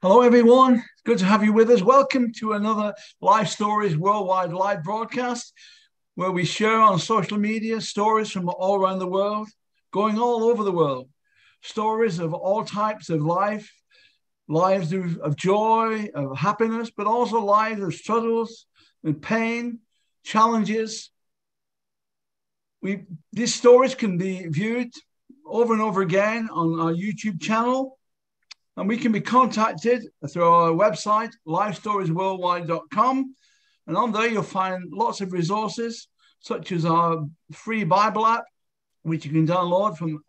Hello, everyone. It's good to have you with us. Welcome to another Life Stories Worldwide live broadcast where we share on social media stories from all around the world, going all over the world. Stories of all types of life, lives of joy, of happiness, but also lives of struggles and pain, challenges. These stories can be viewed over and over again on our YouTube channel. And we can be contacted through our website, LifeStoriesWorldwide.com. And on there, you'll find lots of resources, such as our free Bible app, which you can download from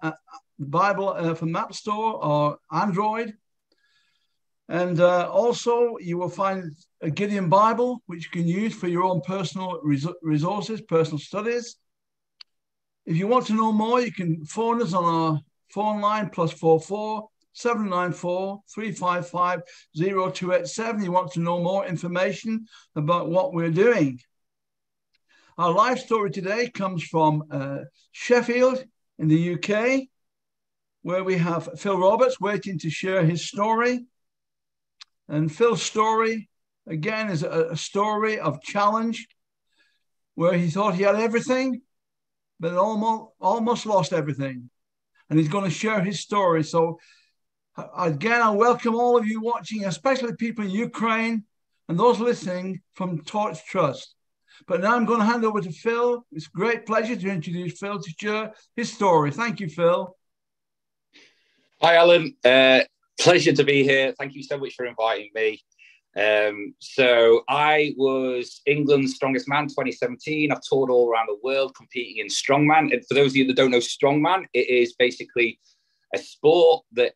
from App Store or Android. And also, you will find a Gideon Bible, which you can use for your own personal resources, personal studies. If you want to know more, you can phone us on our phone line, +44 794 355 0287. You want to know more information about what we're doing. Our life story today comes from Sheffield in the UK, where we have Phil Roberts waiting to share his story. And Phil's story, again, is a story of challenge, where he thought he had everything, but almost lost everything. And he's going to share his story. So again, I welcome all of you watching, especially people in Ukraine and those listening from Torch Trust. But now I'm going to hand over to Phil. It's a great pleasure to introduce Phil to share his story. Thank you, Phil. Hi, Alan. Pleasure to be here. Thank you so much for inviting me. So I was England's strongest man 2017. I've toured all around the world competing in strongman. And for those of you that don't know strongman, it is basically a sport that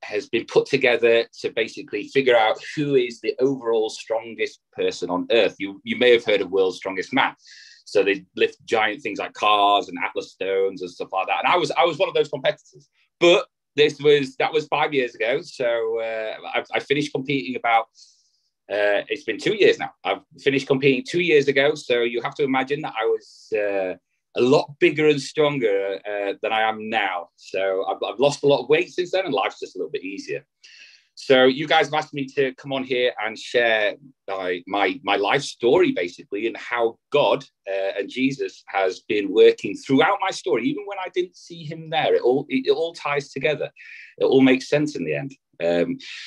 has been put together to basically figure out who is the overall strongest person on earth. You may have heard of World's Strongest Man. So they lift giant things like cars and Atlas stones and stuff like that. And I was one of those competitors. But that was 5 years ago. So I finished competing it's been 2 years now. I've finished competing 2 years ago. So you have to imagine that I was a lot bigger and stronger than I am now. So I've lost a lot of weight since then, and life's just a little bit easier. So you guys have asked me to come on here and share my life story, basically, and how God and Jesus has been working throughout my story, even when I didn't see him there. It all ties together. It all makes sense in the end.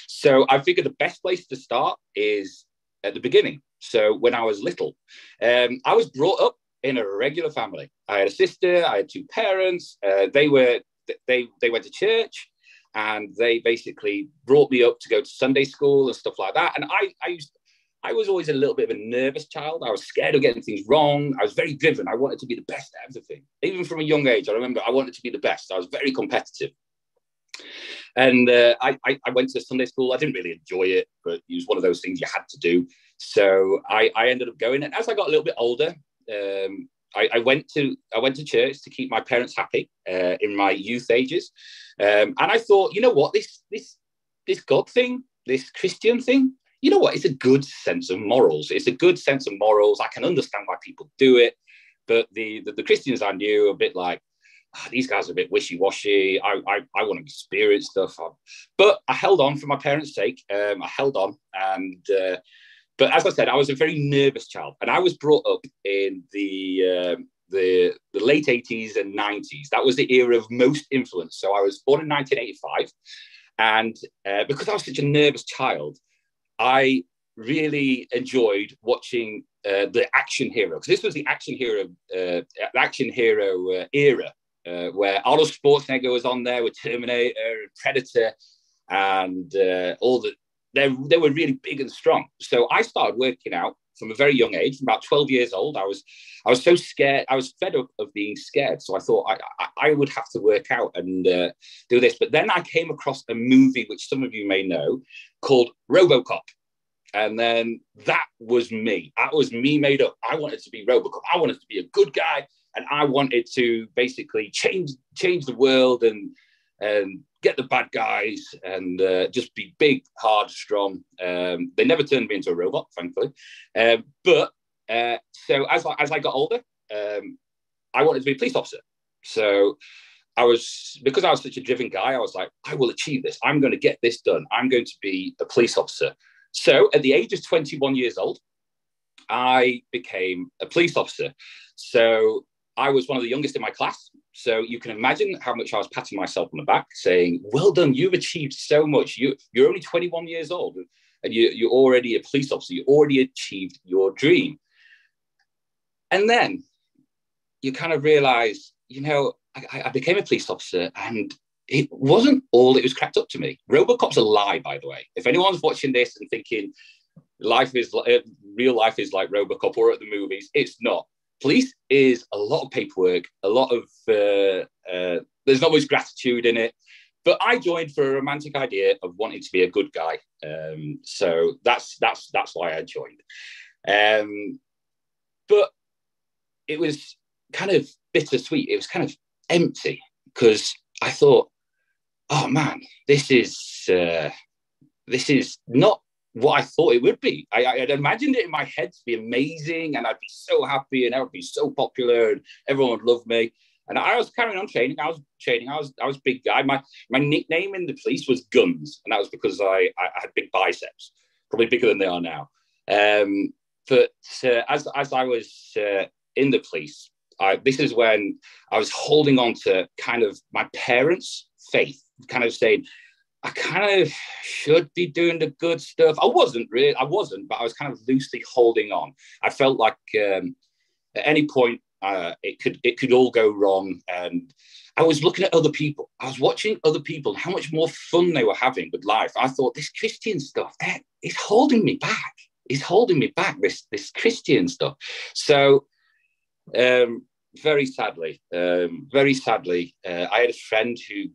So I figured the best place to start is at the beginning. So when I was little, I was brought up in a regular family. I had a sister, I had two parents. They went to church, and they basically brought me up to go to Sunday school and stuff like that. And I was always a little bit of a nervous child. I was scared of getting things wrong. I was very driven. I wanted to be the best at everything. Even from a young age, I remember I wanted to be the best. I was very competitive. And I went to Sunday school. I didn't really enjoy it, but it was one of those things you had to do. So I ended up going. And as I got a little bit older, I went to church to keep my parents happy in my youth ages. And I thought, you know what, this God thing, this Christian thing, you know what, it's a good sense of morals. It's a good sense of morals. I can understand why people do it. But the Christians I knew are a bit like, these guys are a bit wishy-washy. I want to experience stuff. But I held on for my parents' sake. I held on. But as I said, I was a very nervous child, and I was brought up in the late 80s and 90s. That was the era of most influence. So I was born in 1985, and because I was such a nervous child, I really enjoyed watching the action hero, because this was the action hero era, where Arnold Schwarzenegger was on there with Terminator and Predator, and they were really big and strong. So I started working out from a very young age. From about 12 years old, I was so scared. I was fed up of being scared. So I thought I would have to work out and do this. But then I came across a movie, which some of you may know, called RoboCop. And then that was me. That was me made up. I wanted to be RoboCop. I wanted to be a good guy. And I wanted to basically change the world and get the bad guys and just be big, hard, strong. They never turned me into a robot, thankfully. So as I got older, I wanted to be a police officer. So because I was such a driven guy, I was like, I will achieve this. I'm going to get this done. I'm going to be a police officer. So at the age of 21 years old, I became a police officer. So I was one of the youngest in my class. So you can imagine how much I was patting myself on the back, saying, well done, you've achieved so much. You're only 21 years old and you're already a police officer. You already achieved your dream. And then you kind of realize, I became a police officer and it wasn't all it was cracked up to me. Robocop's a lie, by the way. If anyone's watching this and thinking real life is like Robocop or at the movies, it's not. Police is a lot of paperwork, a lot of, there's not much gratitude in it. But I joined for a romantic idea of wanting to be a good guy. So that's why I joined. But it was kind of bittersweet. It was kind of empty because I thought, oh man, this is not what I thought it would be. I'd imagined it in my head to be amazing and I'd be so happy and I would be so popular and everyone would love me. And I was carrying on training. I was a big guy. My nickname in the police was Guns, and that was because I had big biceps, probably bigger than they are now. But as I was in the police, this is when I was holding on to kind of my parents' faith, kind of saying, I kind of should be doing the good stuff. I wasn't, but I was kind of loosely holding on. I felt like at any point it could all go wrong. And I was looking at other people. I was watching other people, how much more fun they were having with life. I thought, this Christian stuff, that is holding me back. It's holding me back, this Christian stuff. So very sadly, I had a friend who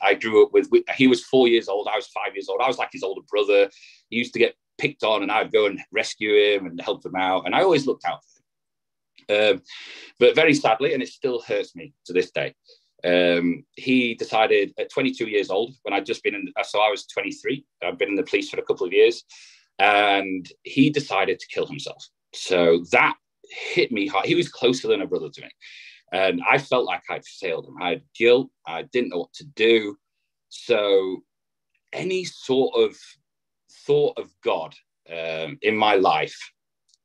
I grew up with, he was 4 years old, I was 5 years old. I was like his older brother. He used to get picked on and I'd go and rescue him and help him out. And I always looked out for him. But very sadly, and it still hurts me to this day, he decided at 22 years old, when I'd just been so I was 23, I'd been in the police for a couple of years, and he decided to kill himself. So that hit me hard. He was closer than a brother to me. And I felt like I'd failed him. I had guilt. I didn't know what to do. So any sort of thought of God in my life,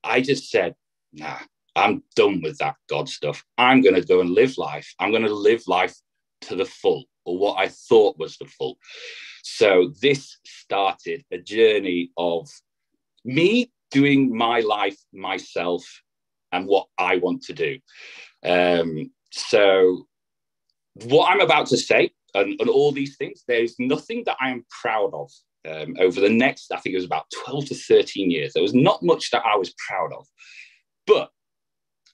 I just said, nah, I'm done with that God stuff. I'm going to go and live life. I'm going to live life to the full, or what I thought was the full. So this started a journey of me doing my life myself and what I want to do. So what I'm about to say and all these things, there's nothing that I am proud of over the next, I think it was about 12 to 13 years. There was not much that I was proud of. But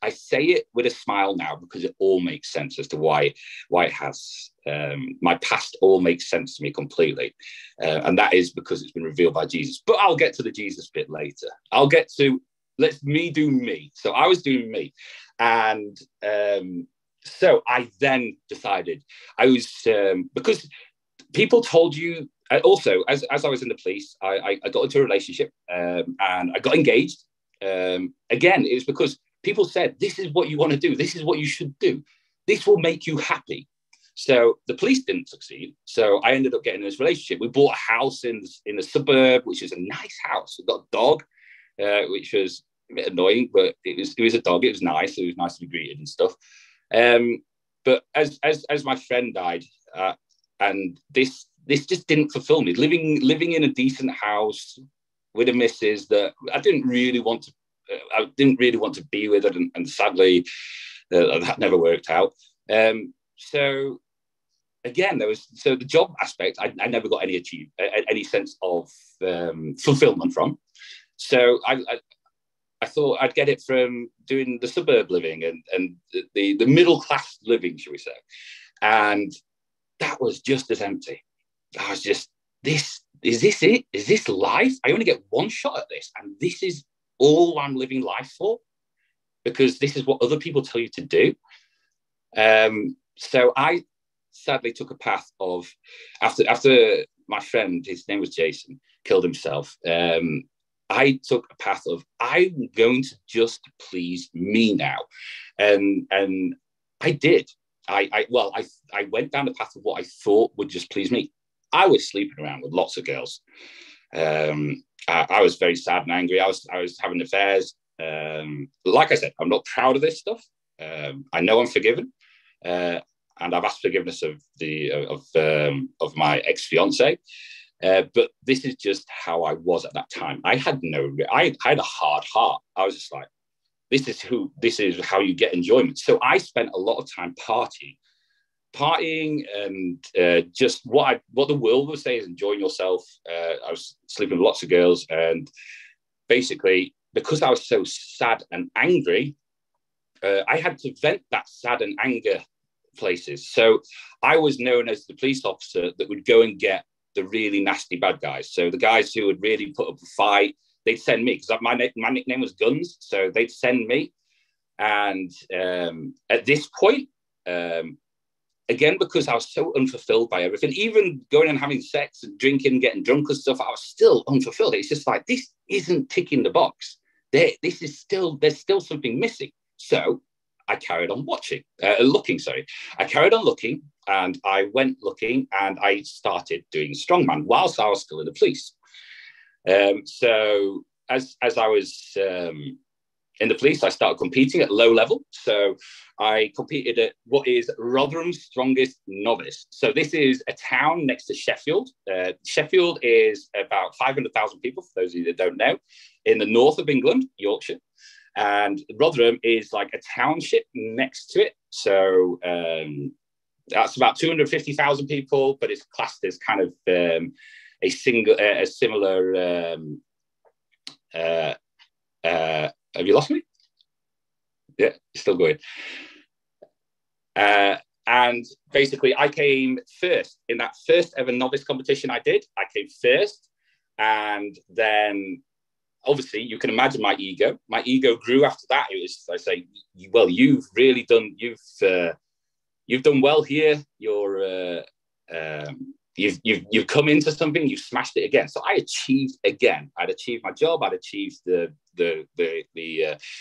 I say it with a smile now because it all makes sense as to why it has. My past all makes sense to me completely. And that is because it's been revealed by Jesus. But I'll get to the Jesus bit later. I'll get to let me do me. So I was doing me. And so I then decided I was, because people told you, also, as I was in the police, I got into a relationship and I got engaged. Again, it was because people said, this is what you want to do. This is what you should do. This will make you happy. So the police didn't succeed. So I ended up getting in this relationship. We bought a house in the suburb, which is a nice house. We got a dog, which was a bit annoying, but it was a dog. It was nice. It was nice to be greeted and stuff. But as my friend died, and this just didn't fulfill me. Living in a decent house with a missus that I didn't really want to be with her, and sadly, that never worked out. So again, the job aspect. I never got any sense of fulfillment from. So I thought I'd get it from doing the suburb living and the middle class living, shall we say? And that was just as empty. I was just, is this it? Is this life? I only get one shot at this, and this is all I'm living life for, because this is what other people tell you to do. So I sadly took a path of, after my friend, his name was Jason, killed himself. I took a path of, I'm going to just please me now. And I did. I went down the path of what I thought would just please me. I was sleeping around with lots of girls. I was very sad and angry. I was having affairs. Like I said, I'm not proud of this stuff. I know I'm forgiven, and I've asked forgiveness of my ex-fiance. But this is just how I was at that time. I had a hard heart. I was just like, this is how you get enjoyment. So I spent a lot of time partying and just what the world would say is enjoying yourself. I was sleeping with lots of girls, and basically because I was so sad and angry, I had to vent that sad and anger places. So I was known as the police officer that would go and get the really nasty bad guys. So the guys who would really put up a fight, they'd send me, because my nickname was Guns. So they'd send me. And at this point, again, because I was so unfulfilled by everything, even going and having sex and drinking, getting drunk and stuff, I was still unfulfilled. It's just like, this isn't ticking the box. There's still something missing. So I carried on looking. I carried on looking, and I went looking, and I started doing strongman whilst I was still in the police. So as I was in the police, I started competing at low level. So I competed at what is Rotherham's Strongest Novice. So this is a town next to Sheffield. Sheffield is about 500,000 people, for those of you that don't know, in the north of England, Yorkshire. And Rotherham is like a township next to it. So that's about 250,000 people, but it's classed as kind of a similar. Have you lost me? Yeah, still going. And basically, I came first in that first ever novice competition I did. I came first, and then obviously you can imagine my ego. My ego grew after that. It was, I say, well, you've really done. You've done well here. You've come into something. You've smashed it again. So I achieved again. I'd achieved my job. I'd achieved the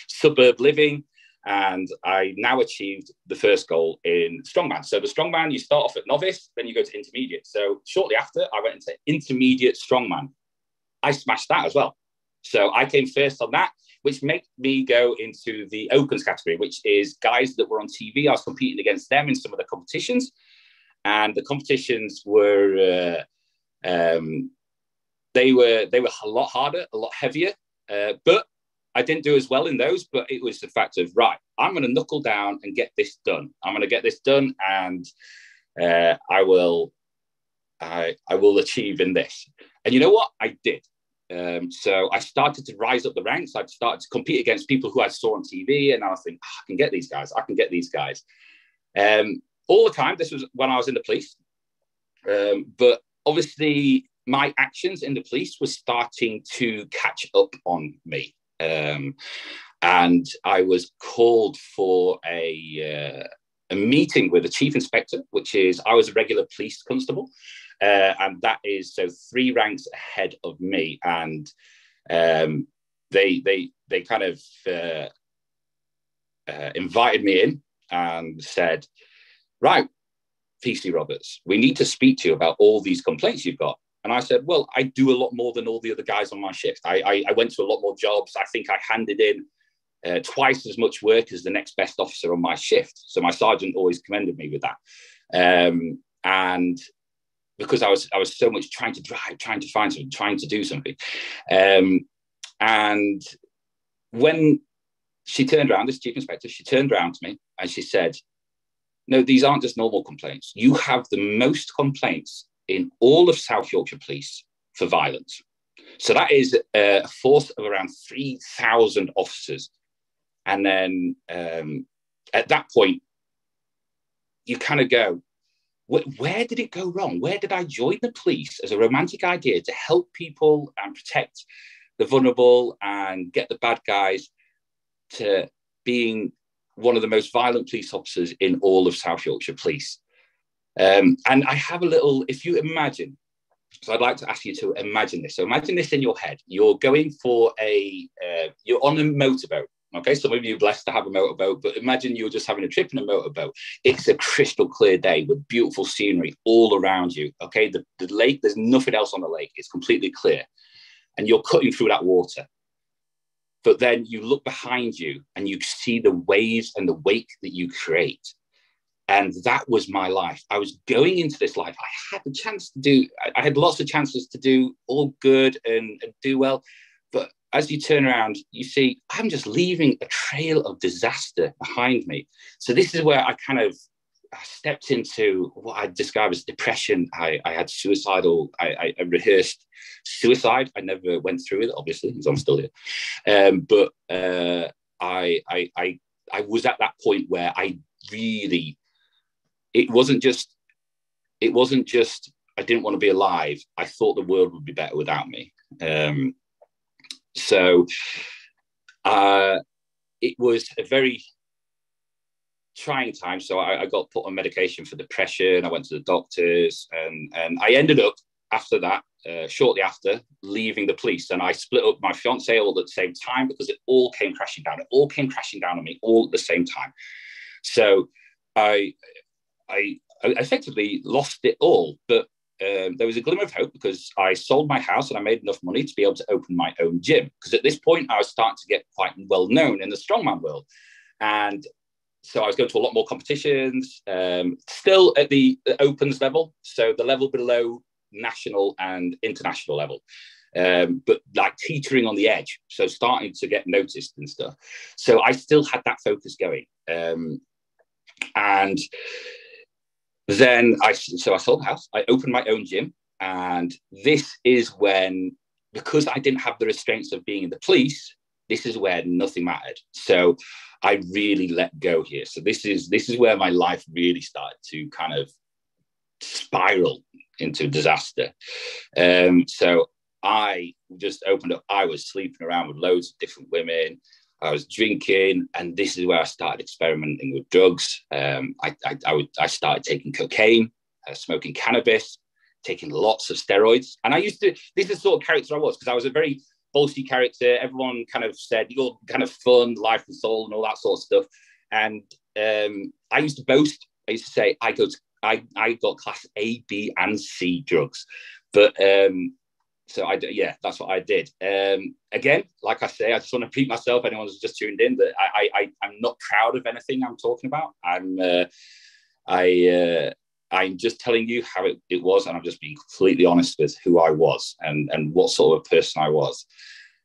suburb living, and I now achieved the first goal in strongman. So the strongman, you start off at novice, then you go to intermediate. So shortly after, I went into intermediate strongman. I smashed that as well. So I came first on that, which made me go into the opens category, which is guys that were on TV. I was competing against them in some of the competitions, and the competitions were they were a lot harder, a lot heavier. But I didn't do as well in those. But it was the fact of, right, I'm going to knuckle down and get this done. I'm going to get this done, and I will achieve in this. And you know what? I did. So I started to rise up the ranks. I started to compete against people who I saw on TV, and I was thinking, I can get these guys. I can get these guys. All the time. This was when I was in the police. But obviously, my actions in the police were starting to catch up on me. And I was called for a meeting with the chief inspector, which is, I was a regular police constable. And that is so 3 ranks ahead of me. And they kind of invited me in and said, right, PC Roberts, we need to speak to you about all these complaints you've got. And I said, well, I do a lot more than all the other guys on my shift. I went to a lot more jobs. I think I handed in twice as much work as the next best officer on my shift. So my sergeant always commended me with that. And because I was so much trying to drive, trying to find something, trying to do something. And when she turned around, this chief inspector, she turned around to me and she said, no, these aren't just normal complaints. You have the most complaints in all of South Yorkshire Police for violence. So that is a force of around 3,000 officers. And then at that point, you kind of go, where did it go wrong? Where did I join the police as a romantic idea to help people and protect the vulnerable and get the bad guys, to being one of the most violent police officers in all of South Yorkshire Police? And I have a little, if you imagine, so I'd like to ask you to imagine this. So imagine this in your head. You're going for you're on a motorboat. Okay, some of you are blessed to have a motorboat, but imagine you're just having a trip in a motorboat. It's a crystal clear day with beautiful scenery all around you. Okay, the lake, there's nothing else on the lake. It's completely clear. And you're cutting through that water. But then you look behind you and you see the waves and the wake that you create. And that was my life. I was going into this life. I had the chance to do, I had lots of chances to do all good and do well. But as you turn around, you see, I'm just leaving a trail of disaster behind me. So this is where I stepped into what I describe as depression. I had suicidal, I rehearsed suicide. I never went through it, obviously, because I'm still here. But I was at that point where I really, it wasn't just I didn't want to be alive. I thought the world would be better without me. So it was a very trying time. So I got put on medication for depression. I went to the doctors, and I ended up after that, shortly after, leaving the police. And I split up my fiance all at the same time because it all came crashing down. It all came crashing down on me all at the same time. So I effectively lost it all, but there was a glimmer of hope because I sold my house and I made enough money to be able to open my own gym. Because at this point, I was starting to get quite well known in the strongman world. And so I was going to a lot more competitions, still at the opens level. So the level below national and international level, but like teetering on the edge. So starting to get noticed and stuff. So I still had that focus going. And then I sold the house, I opened my own gym. And this is when, because I didn't have the restraints of being in the police, this is where nothing mattered. So I really let go here. So this is where my life really started to kind of spiral into disaster. So I just opened up. I was sleeping around with loads of different women. I was drinking, and this is where I started experimenting with drugs. I started taking cocaine, smoking cannabis, taking lots of steroids. And this is the sort of character I was, because I was a very bolshy character. Everyone kind of said, you're kind of fun, life and soul and all that sort of stuff. And I used to boast. I used to say, I got class A, B, and C drugs. But so that's what I did. Again, like I say, I just want to repeat myself. Anyone who's just tuned in, that I'm not proud of anything I'm talking about. I'm just telling you how it was, and I'm just being completely honest with who I was and what sort of person I was.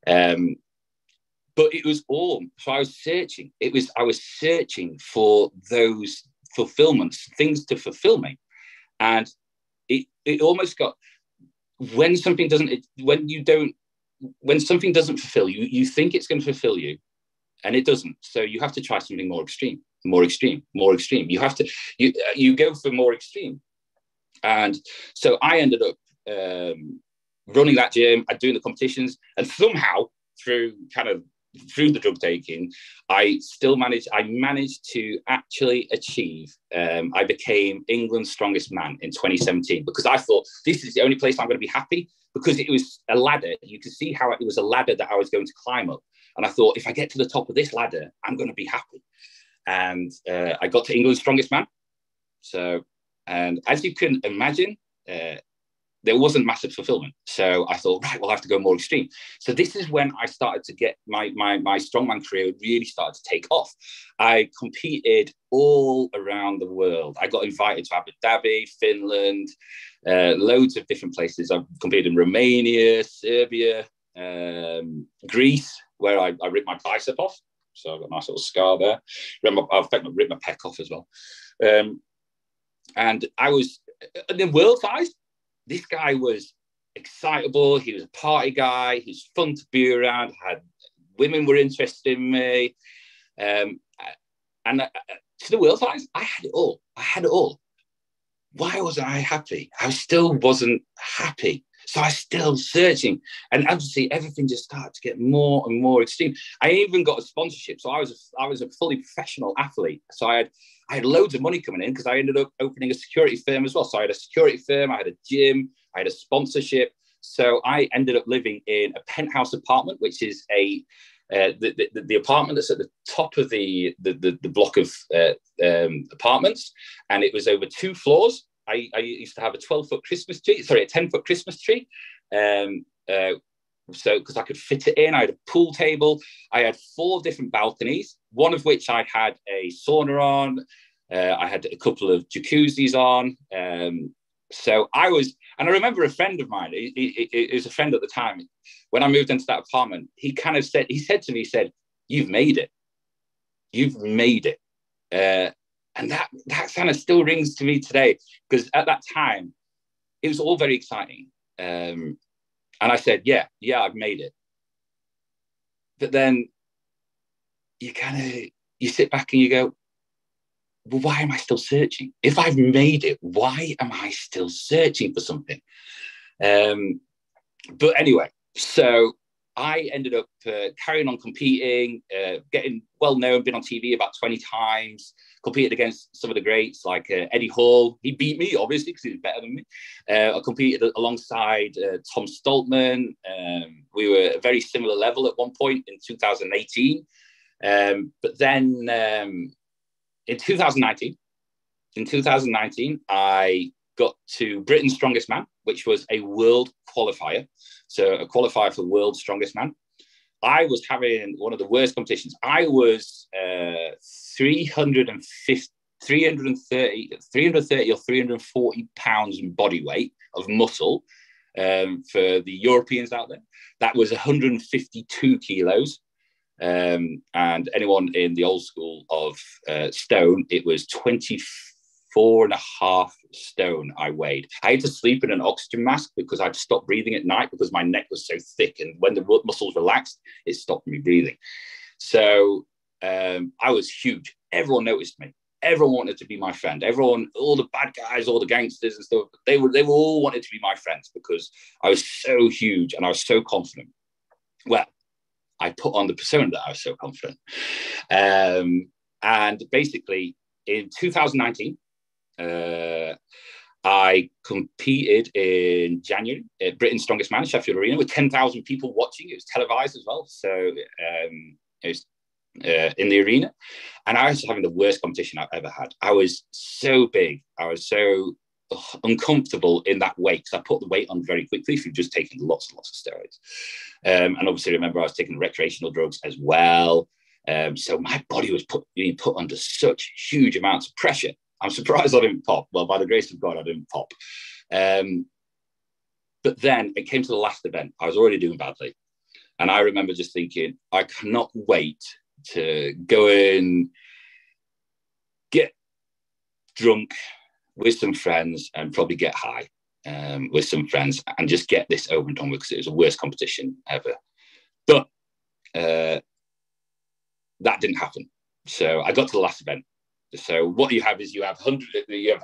But it was all. So I was searching. I was searching for those fulfillments, things to fulfill me, and it almost got. When something doesn't fulfill you, you think it's going to fulfill you, and it doesn't. So you have to try something more extreme. You have to, you go for more extreme. And so I ended up running that gym and doing the competitions, and somehow through the drug taking, I managed to actually achieve, I became England's strongest man in 2017, because I thought this is the only place I'm going to be happy, because it was a ladder. You could see how it was a ladder that I was going to climb up. And I thought, if I get to the top of this ladder, I'm going to be happy. And I got to England's strongest man. So, and as you can imagine, there wasn't massive fulfillment. So I thought, right, well, I have to go more extreme. So this is when I started to get my strongman career really started to take off. I competed all around the world. I got invited to Abu Dhabi, Finland, loads of different places. I've competed in Romania, Serbia, Greece, where I ripped my bicep off. So I've got a nice little scar there. I ripped my pec off as well. And I was, in the world's eyes, this guy was excitable. He was a party guy. He was fun to be around. Women were interested in me. And to the world's eyes, I had it all. Why wasn't I happy? I still wasn't happy. So I was still searching. And obviously, everything just started to get more and more extreme. I even got a sponsorship. So I was a fully professional athlete. So I had loads of money coming in, because I ended up opening a security firm as well. So I had a security firm, I had a gym, I had a sponsorship. So I ended up living in a penthouse apartment, which is the apartment that's at the top of the block of apartments, and it was over 2 floors. I used to have a 12-foot Christmas tree, sorry, a 10-foot Christmas tree. So because I could fit it in, I had a pool table. I had 4 different balconies, one of which I had a sauna on. I had a couple of jacuzzis on. So I was, and I remember a friend of mine, he was a friend at the time. When I moved into that apartment, he said to me, "You've made it. You've made it." And that kind of still rings to me today, because at that time, it was all very exciting. And I said, yeah, I've made it. But then you sit back and you go, well, why am I still searching? If I've made it, why am I still searching for something? But anyway, so I ended up carrying on competing, getting well known, been on TV about 20 times, competed against some of the greats like Eddie Hall. He beat me, obviously, because he was better than me. I competed alongside Tom Stoltman. We were a very similar level at one point in 2018. But then in 2019, I got to Britain's Strongest Man, which was a world qualifier. So a qualifier for World's Strongest Man. I was having one of the worst competitions. I was 330 or 340 pounds in body weight of muscle for the Europeans out there. That was 152 kilos. And anyone in the old school of stone, it was 24.5 stone I weighed. I had to sleep in an oxygen mask because I had to stop breathing at night because my neck was so thick, and when the muscles relaxed, it stopped me breathing. So I was huge. Everyone noticed me. Everyone wanted to be my friend. Everyone, all the bad guys, all the gangsters and stuff, they were all wanted to be my friends because I was so huge and I was so confident. Well, I put on the persona that I was so confident. And basically in 2019, I competed in January at Britain's Strongest Man, Sheffield Arena, with 10,000 people watching. It was televised as well. So it was in the arena. And I was having the worst competition I've ever had. I was so big. I was so uncomfortable in that weight because I put the weight on very quickly through just taking lots and lots of steroids. And obviously, remember, I was taking recreational drugs as well. So my body was being put under such huge amounts of pressure. I'm surprised I didn't pop. Well, by the grace of God, I didn't pop. But then it came to the last event. I was already doing badly. And I remember just thinking, I cannot wait to go and get drunk with some friends and probably get high with some friends and just get this over and done with, because it was the worst competition ever. But that didn't happen. So I got to the last event. So what you have is you have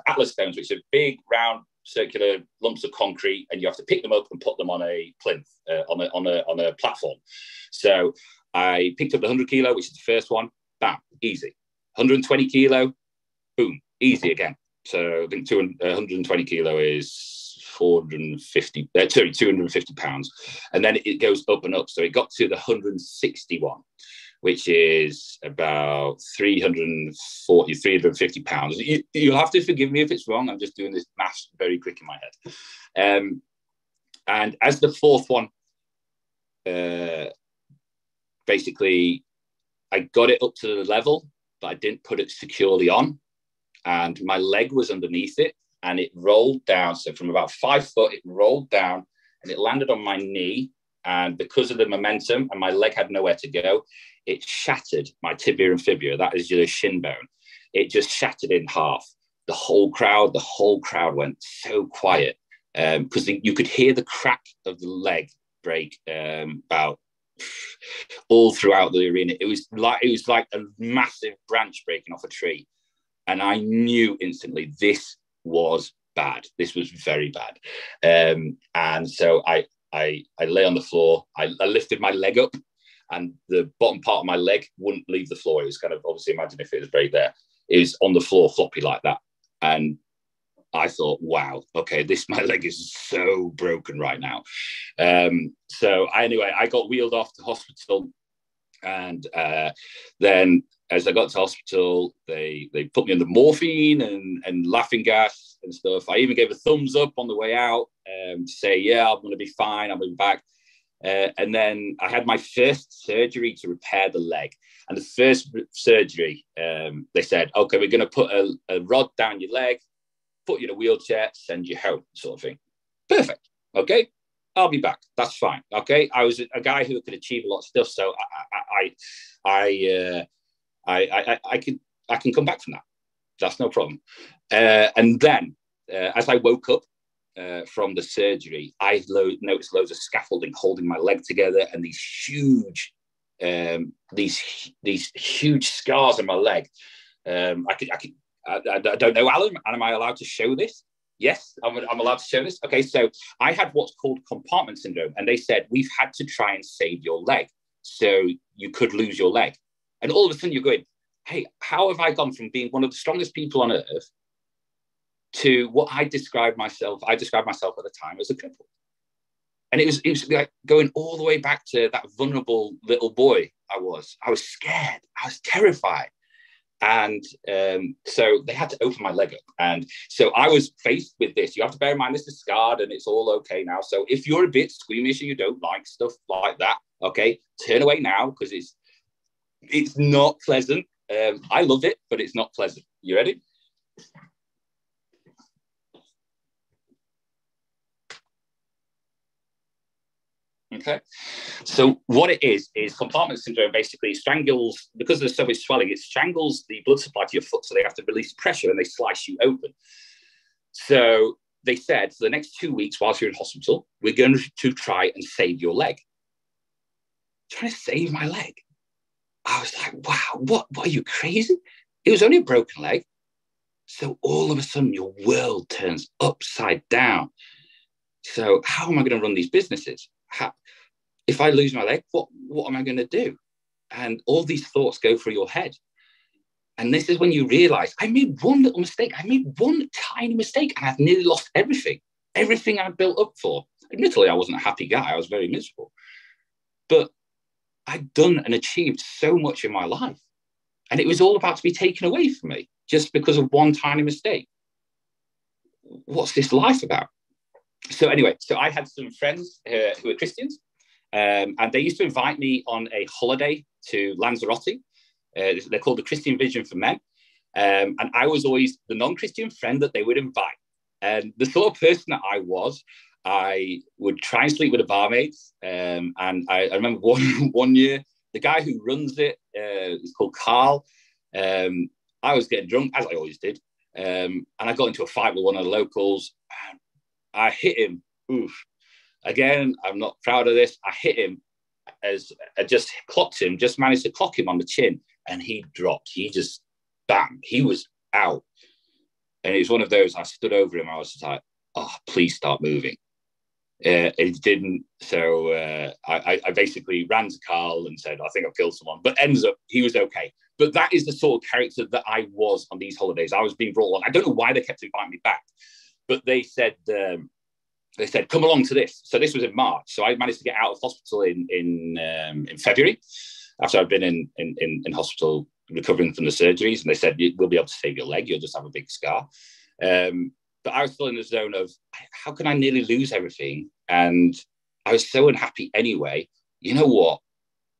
Atlas stones, which are big, round, circular lumps of concrete, and you have to pick them up and put them on a plinth, on a platform. So I picked up the 100 kilo, which is the first one. Bam, easy. 120 kilo, boom, easy again. So I think 120 kilo is 250 pounds. And then it goes up and up. So it got to the 161, which is about 350 pounds. You'll have to forgive me if it's wrong. I'm just doing this math very quick in my head. And as the fourth one, basically, I got it up to the level, but I didn't put it securely on. And my leg was underneath it, and it rolled down. So from about 5 foot, it rolled down, and it landed on my knee. And because of the momentum, and my leg had nowhere to go, it shattered my tibia and fibula. That is your shin bone. It just shattered in half. The whole crowd went so quiet because you could hear the crack of the leg break about all throughout the arena. It was like a massive branch breaking off a tree. And I knew instantly this was bad. This was very bad. And so I lay on the floor. I lifted my leg up, and the bottom part of my leg wouldn't leave the floor. It was kind of, obviously, imagine if it was right there. It was on the floor, floppy like that. And I thought, wow, okay, my leg is so broken right now. So anyway, I got wheeled off to hospital. And then as I got to hospital, they put me on the morphine and laughing gas and stuff. I even gave a thumbs up on the way out to say, yeah, I'm going to be fine. I'll be back. And then I had my first surgery to repair the leg. And the first surgery, they said, okay, we're going to put a rod down your leg, put you in a wheelchair, send you home, sort of thing. Perfect. Okay. I'll be back. That's fine. Okay. I was a guy who could achieve a lot of stuff. So I can come back from that. That's no problem. And then as I woke up from the surgery, I noticed loads of scaffolding holding my leg together, and these huge scars on my leg. I don't know, Alan, am I allowed to show this? Yes, I'm allowed to show this. Okay, so I had what's called compartment syndrome, and they said, we've had to try and save your leg, so you could lose your leg. And all of a sudden you're going, hey, how have I gone from being one of the strongest people on earth to what I described myself at the time as a cripple? And it was like going all the way back to that vulnerable little boy I was. I was scared. I was terrified. And so they had to open my leg up. And so I was faced with this. You have to bear in mind, this is scarred and it's all okay now. So if you're a bit squeamish and you don't like stuff like that, okay, turn away now, because it's not pleasant. I love it, but it's not pleasant. You ready? Okay. So what it is compartment syndrome basically strangles, because there's so much swelling, it strangles the blood supply to your foot, so they have to release pressure and they slice you open. So they said, for the next 2 weeks whilst you're in hospital, we're going to try and save your leg. Trying to save my leg. I was like, wow, what are you, crazy? It was only a broken leg. So all of a sudden your world turns upside down. So how am I going to run these businesses? If I lose my leg, what am I going to do? And all these thoughts go through your head. And this is when you realize, I made one little mistake. I made one tiny mistake, and I've nearly lost everything I built up for. Admittedly, I wasn't a happy guy. I was very miserable. But I'd done and achieved so much in my life. And it was all about to be taken away from me just because of one tiny mistake. What's this life about? So anyway, so I had some friends who were Christians, and they used to invite me on a holiday to Lanzarote. They're called the Christian Vision for Men. And I was always the non-Christian friend that they would invite. And the sort of person that I would try and sleep with the barmaids. And I remember one year, the guy who runs it is called Carl. I was getting drunk, as I always did. And I got into a fight with one of the locals. I hit him. Oof. Again, I'm not proud of this. I hit him as I just clocked him, just managed to clock him on the chin, and he dropped. He just, bam, he was out. And it was one of those, I stood over him. I was just like, oh, please start moving. It didn't. So I basically ran to Carl and said, I think I've killed someone. But ends up, he was okay. But that is the sort of character that I was on these holidays. I was being brought along. I don't know why they kept inviting me back. But they said, come along to this. So this was in March. So I managed to get out of hospital in February, after I'd been in hospital recovering from the surgeries. And they said, we'll be able to save your leg. You'll just have a big scar. But I was still in the zone of, how can I nearly lose everything? And I was so unhappy anyway. You know what?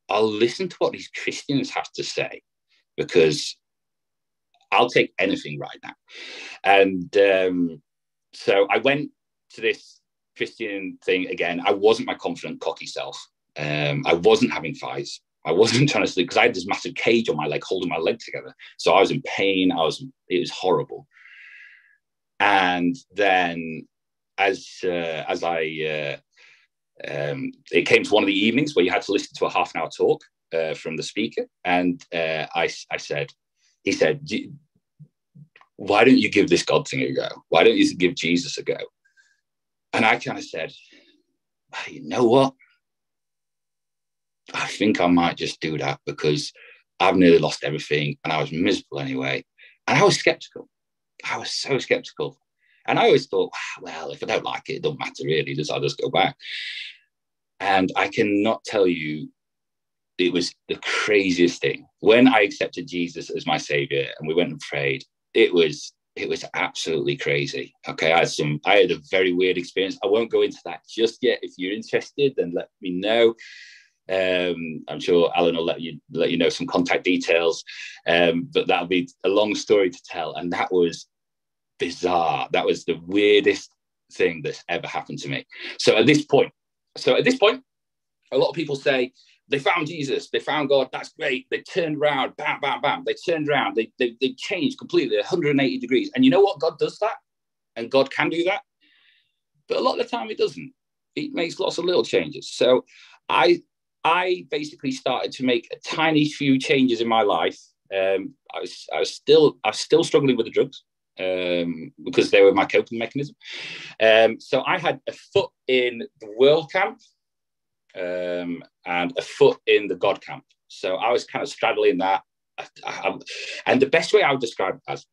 I'll listen to what these Christians have to say, because I'll take anything right now. And so I went to this Christian thing again. I wasn't my confident, cocky self. I wasn't having fights. I wasn't trying to sleep, because I had this massive cage on my leg, holding my leg together. So I was in pain. It was horrible. And then as I it came to one of the evenings where you had to listen to a half an hour talk from the speaker. And he said, why don't you give this God thing a go? Why don't you give Jesus a go? And I kind of said, you know what? I think I might just do that, because I've nearly lost everything and I was miserable anyway. And I was skeptical. I was so skeptical. And I always thought, well, if I don't like it, it doesn't matter really. I'll just go back. And I cannot tell you it was the craziest thing. When I accepted Jesus as my savior and we went and prayed, it was absolutely crazy. Okay, I had a very weird experience. I won't go into that just yet. If you're interested, then let me know. I'm sure Alan will let you know some contact details. But that'll be a long story to tell. And that was bizarre. That was the weirdest thing that's ever happened to me. So at this point, a lot of people say they found Jesus, they found God. That's great. They turned around, bam, bam, bam. They turned around. They changed completely 180 degrees. And you know what? God does that, and God can do that. But a lot of the time, it doesn't. It makes lots of little changes. So I basically started to make a tiny few changes in my life. I was still struggling with the drugs because they were my coping mechanism. So I had a foot in the world camp and a foot in the God camp. So I was kind of straddling that. And the best way I would describe it as,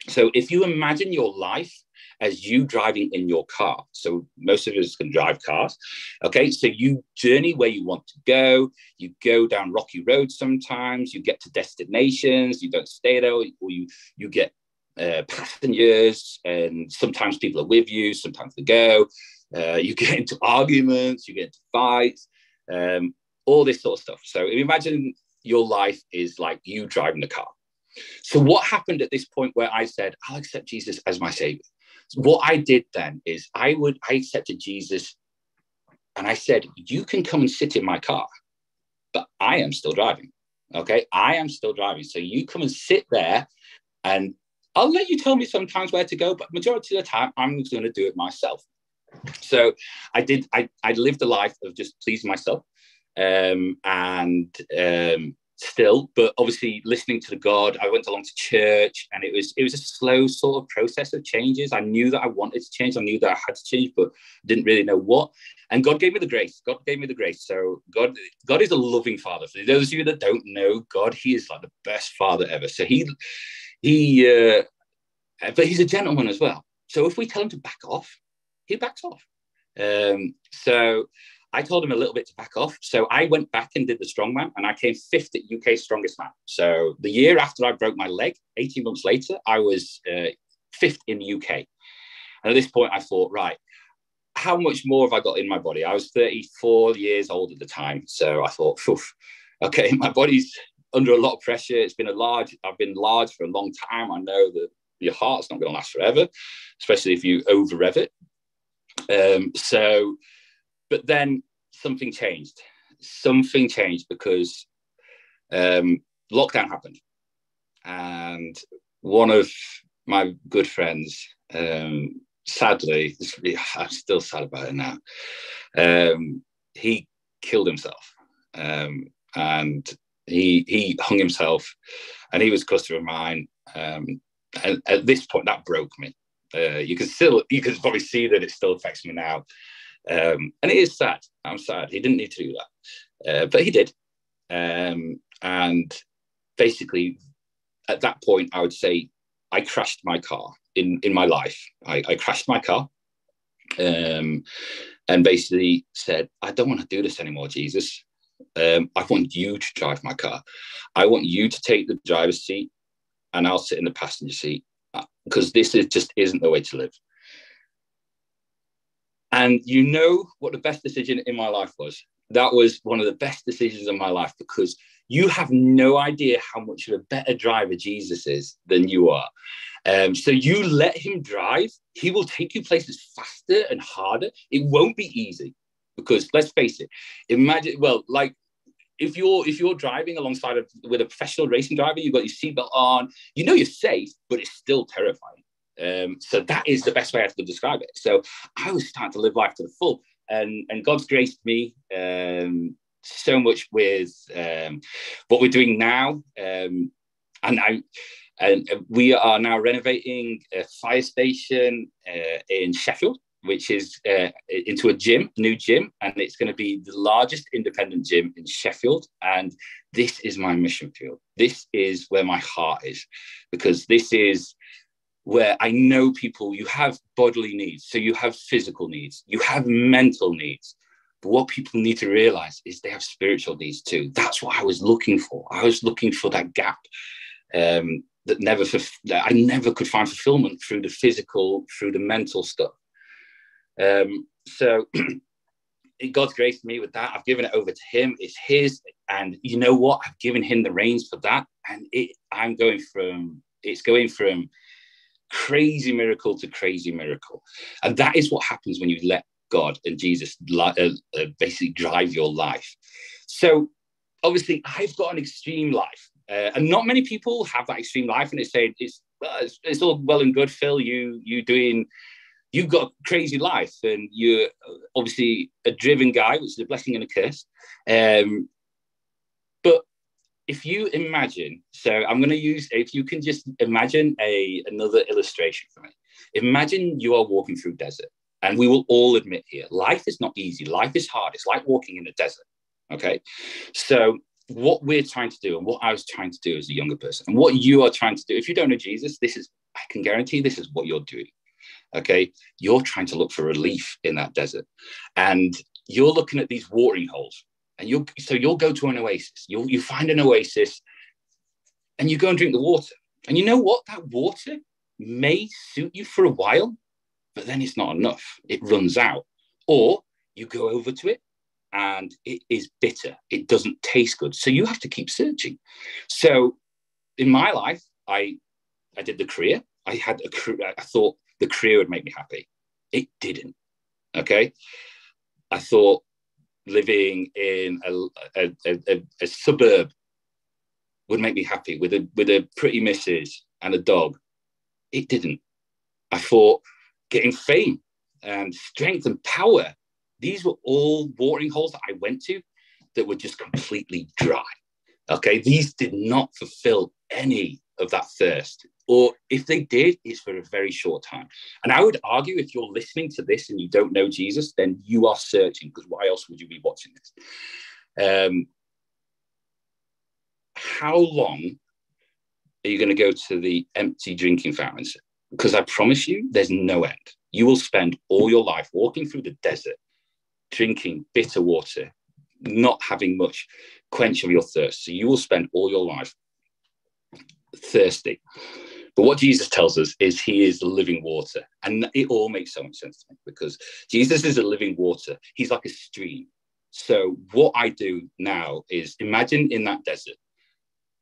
so if you imagine your life as you driving in your car. So most of us can drive cars. Okay, so you journey where you want to go. You go down rocky roads sometimes. You get to destinations. You don't stay there, or you get passengers, and sometimes people are with you. Sometimes they go. You get into arguments. You get into fights. All this sort of stuff. So imagine your life is like you driving the car. So what happened at this point where I said, I'll accept Jesus as my savior? What I did then is I accepted Jesus, and I said, you can come and sit in my car, but I am still driving. Okay, I am still driving. So you come and sit there, and I'll let you tell me sometimes where to go, but majority of the time, I'm going to do it myself. So I did. I lived a life of just pleasing myself, still, but obviously listening to God. I went along to church, and it was a slow sort of process of changes. I knew that I wanted to change. I knew that I had to change, but didn't really know what. And God gave me the grace. So God is a loving father. For those of you that don't know God, He is like the best father ever. So but He's a gentleman as well. So if we tell him to back off, he backs off. So I told him a little bit to back off. So I went back and did the strongman, and I came 5th at UK's strongest man. So the year after I broke my leg, 18 months later, I was 5th in the UK. And at this point, I thought, right, how much more have I got in my body? I was 34 years old at the time. So I thought, okay, my body's under a lot of pressure. I've been large for a long time. I know that your heart's not going to last forever, especially if you over rev it. But then something changed. Because lockdown happened. And one of my good friends, sadly, I'm still sad about it now, he killed himself. And he hung himself, and he was a customer of mine. And at this point, that broke me. You can probably see that it still affects me now. And it is sad. I'm sad. He didn't need to do that, but he did. And basically, at that point, I would say I crashed my car in my life. I crashed my car, and basically said, I don't want to do this anymore, Jesus. I want you to drive my car. I want you to take the driver's seat, and I'll sit in the passenger seat, because this just isn't the way to live. And you know what the best decision in my life was? That was one of the best decisions in my life, because you have no idea how much of a better driver Jesus is than you are. So you let him drive. He will take you places faster and harder. It won't be easy, because let's face it. Imagine, like if you're driving alongside with a professional racing driver, you've got your seatbelt on. You know you're safe, but it's still terrifying. So that is the best way I could describe it. So I was starting to live life to the full, and God's graced me so much with what we're doing now. And we are now renovating a fire station in Sheffield, which is into a new gym, and it's going to be the largest independent gym in Sheffield. And this is my mission field. This is where my heart is, because this is where I know people, you have bodily needs, so you have physical needs, you have mental needs, But what people need to realize is they have spiritual needs too. That's what I was looking for. I was looking for that gap that I never could find fulfillment through the physical, through the mental stuff. So God's graced me with that. I've given it over to him. It's his. And you know what? I've given him the reins for that. And it's going from crazy miracle to crazy miracle. And that is what happens when you let God and Jesus basically drive your life. So obviously I've got an extreme life, and not many people have that extreme life. And it's all well and good, Phil. You've got a crazy life, and you're obviously a driven guy, which is a blessing and a curse. But if you imagine, if you can just imagine another illustration for me. Imagine you are walking through desert, and we will all admit here, life is not easy. Life is hard. It's like walking in a desert. Okay. So what we're trying to do, and what I was trying to do as a younger person, and what you are trying to do, if you don't know Jesus, I can guarantee this is what you're doing. Okay. You're trying to look for relief in that desert, and you're looking at these watering holes, and you'll go to an oasis. You find an oasis, and you go and drink the water. And you know what? That water may suit you for a while, but then it's not enough. It runs out. Or you go over to it, and it is bitter. It doesn't taste good. So you have to keep searching. So in my life, I did the career. I thought the career would make me happy. It didn't. Okay. I thought living in a suburb would make me happy with a pretty missus and a dog. It didn't. I thought getting fame and strength and power, these were all watering holes that I went to that were just completely dry. Okay, these did not fulfill any of that thirst. Or if they did, it's for a very short time. And I would argue, if you're listening to this and you don't know Jesus, then you are searching, because why else would you be watching this? How long are you going to go to the empty drinking fountains? Because I promise you, there's no end. You will spend all your life walking through the desert, drinking bitter water, not having much quench of your thirst. So you will spend all your life thirsty. But what Jesus tells us is he is the living water. And it all makes so much sense to me, because Jesus is a living water. He's like a stream. So what I do now is imagine in that desert,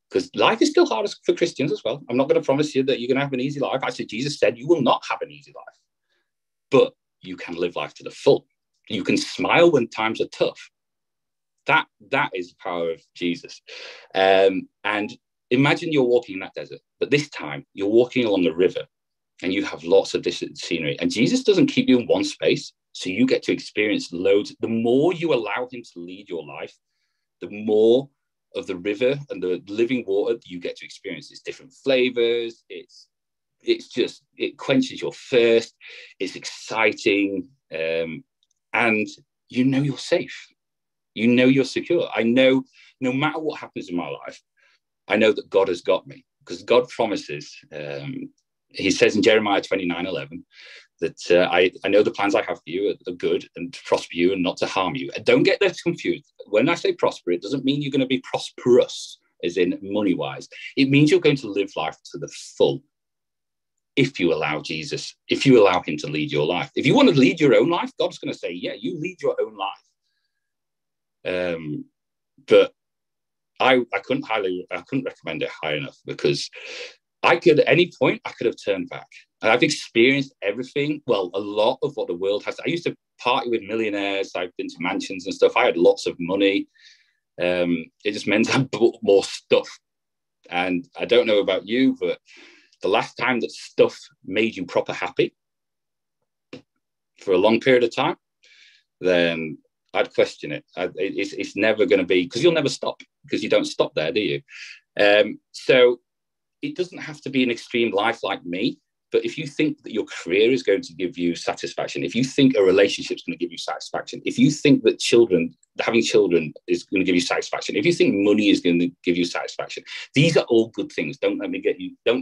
because life is still hard for Christians as well. I'm not going to promise you that you're going to have an easy life. Actually, Jesus said you will not have an easy life, but you can live life to the full. You can smile when times are tough. That is the power of Jesus. And imagine you're walking in that desert, but this time you're walking along a river, and you have lots of different scenery. And Jesus doesn't keep you in one space, so you get to experience loads. The more you allow him to lead your life, the more of the river and the living water that you get to experience. It's different flavors. It quenches your thirst. It's exciting. And you know you're safe. You know you're secure. I know no matter what happens in my life, I know that God has got me, because God promises, he says in Jeremiah 29:11, that I know the plans I have for you are good and to prosper you and not to harm you. And don't get this confused. When I say prosper, it doesn't mean you're going to be prosperous, as in money-wise. It means you're going to live life to the full if you allow Jesus, if you allow him to lead your life. If you want to lead your own life, God's going to say, yeah, you lead your own life. But I couldn't recommend it high enough, because at any point I could have turned back. And I've experienced everything, well, a lot of what the world has. I used to party with millionaires. I've been to mansions and stuff. I had lots of money. It just meant I bought more stuff. And I don't know about you, but the last time that stuff made you proper happy for a long period of time, then I'd question it. It's never going to be, because you'll never stop, because you don't stop there, do you? So it doesn't have to be an extreme life like me. But if you think that your career is going to give you satisfaction, if you think a relationship is going to give you satisfaction, if you think that having children is going to give you satisfaction, if you think money is going to give you satisfaction, these are all good things. Don't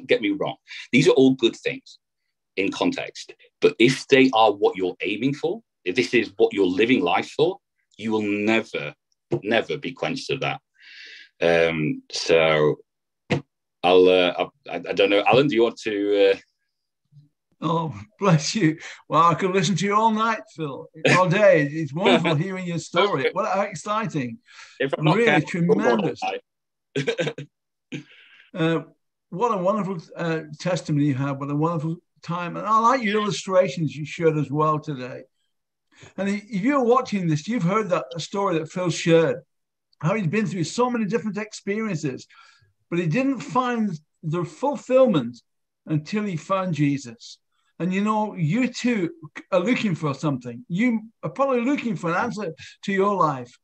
get me wrong. These are all good things in context. But if they are what you're aiming for, if this is what you're living life for, you will never be quenched of that. So I don't know, Alan, do you want to? Oh, bless you. Well, I could listen to you all night, Phil, all day. It's wonderful hearing your story. What exciting. If I'm not really careful, tremendous. What a wonderful testimony you have. What a wonderful time. And I like your illustrations you shared as well today. And if you're watching this, you've heard that story that Phil shared, how he's been through so many different experiences, but he didn't find the fulfillment until he found Jesus. And you know, you too are looking for something. You are probably looking for an answer to your life.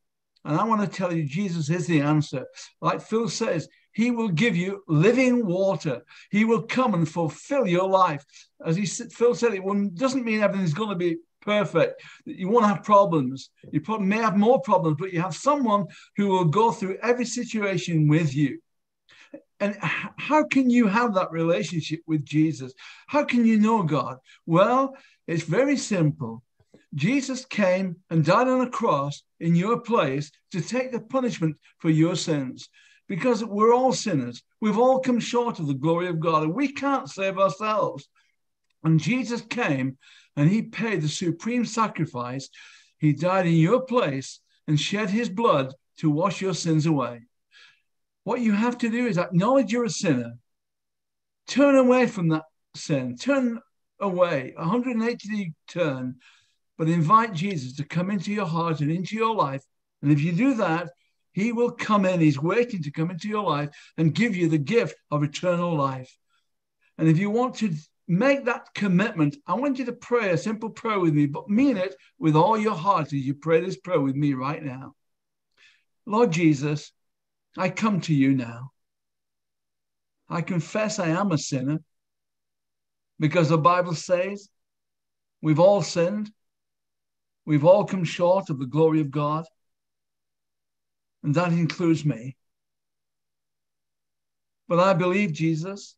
And I want to tell you, Jesus is the answer. Like Phil says, he will give you living water. He will come and fulfill your life. As Phil said, it doesn't mean everything's going to be perfect. You won't have problems. You probably may have more problems, but you have someone who will go through every situation with you. And how can you have that relationship with Jesus? How can you know God? Well, it's very simple. Jesus came and died on a cross in your place to take the punishment for your sins, because we're all sinners. We've all come short of the glory of God, and we can't save ourselves. And Jesus came and he paid the supreme sacrifice. He died in your place and shed his blood to wash your sins away. What you have to do is acknowledge you're a sinner. Turn away from that sin. Turn away, 180-degree turn, but invite Jesus to come into your heart and into your life. And if you do that, he will come in. He's waiting to come into your life and give you the gift of eternal life. And if you want to make that commitment, I want you to pray a simple prayer with me, but mean it with all your heart as you pray this prayer with me right now. Lord Jesus, I come to you now. I confess I am a sinner, because the Bible says we've all sinned. We've all come short of the glory of God, and that includes me. But I believe, Jesus,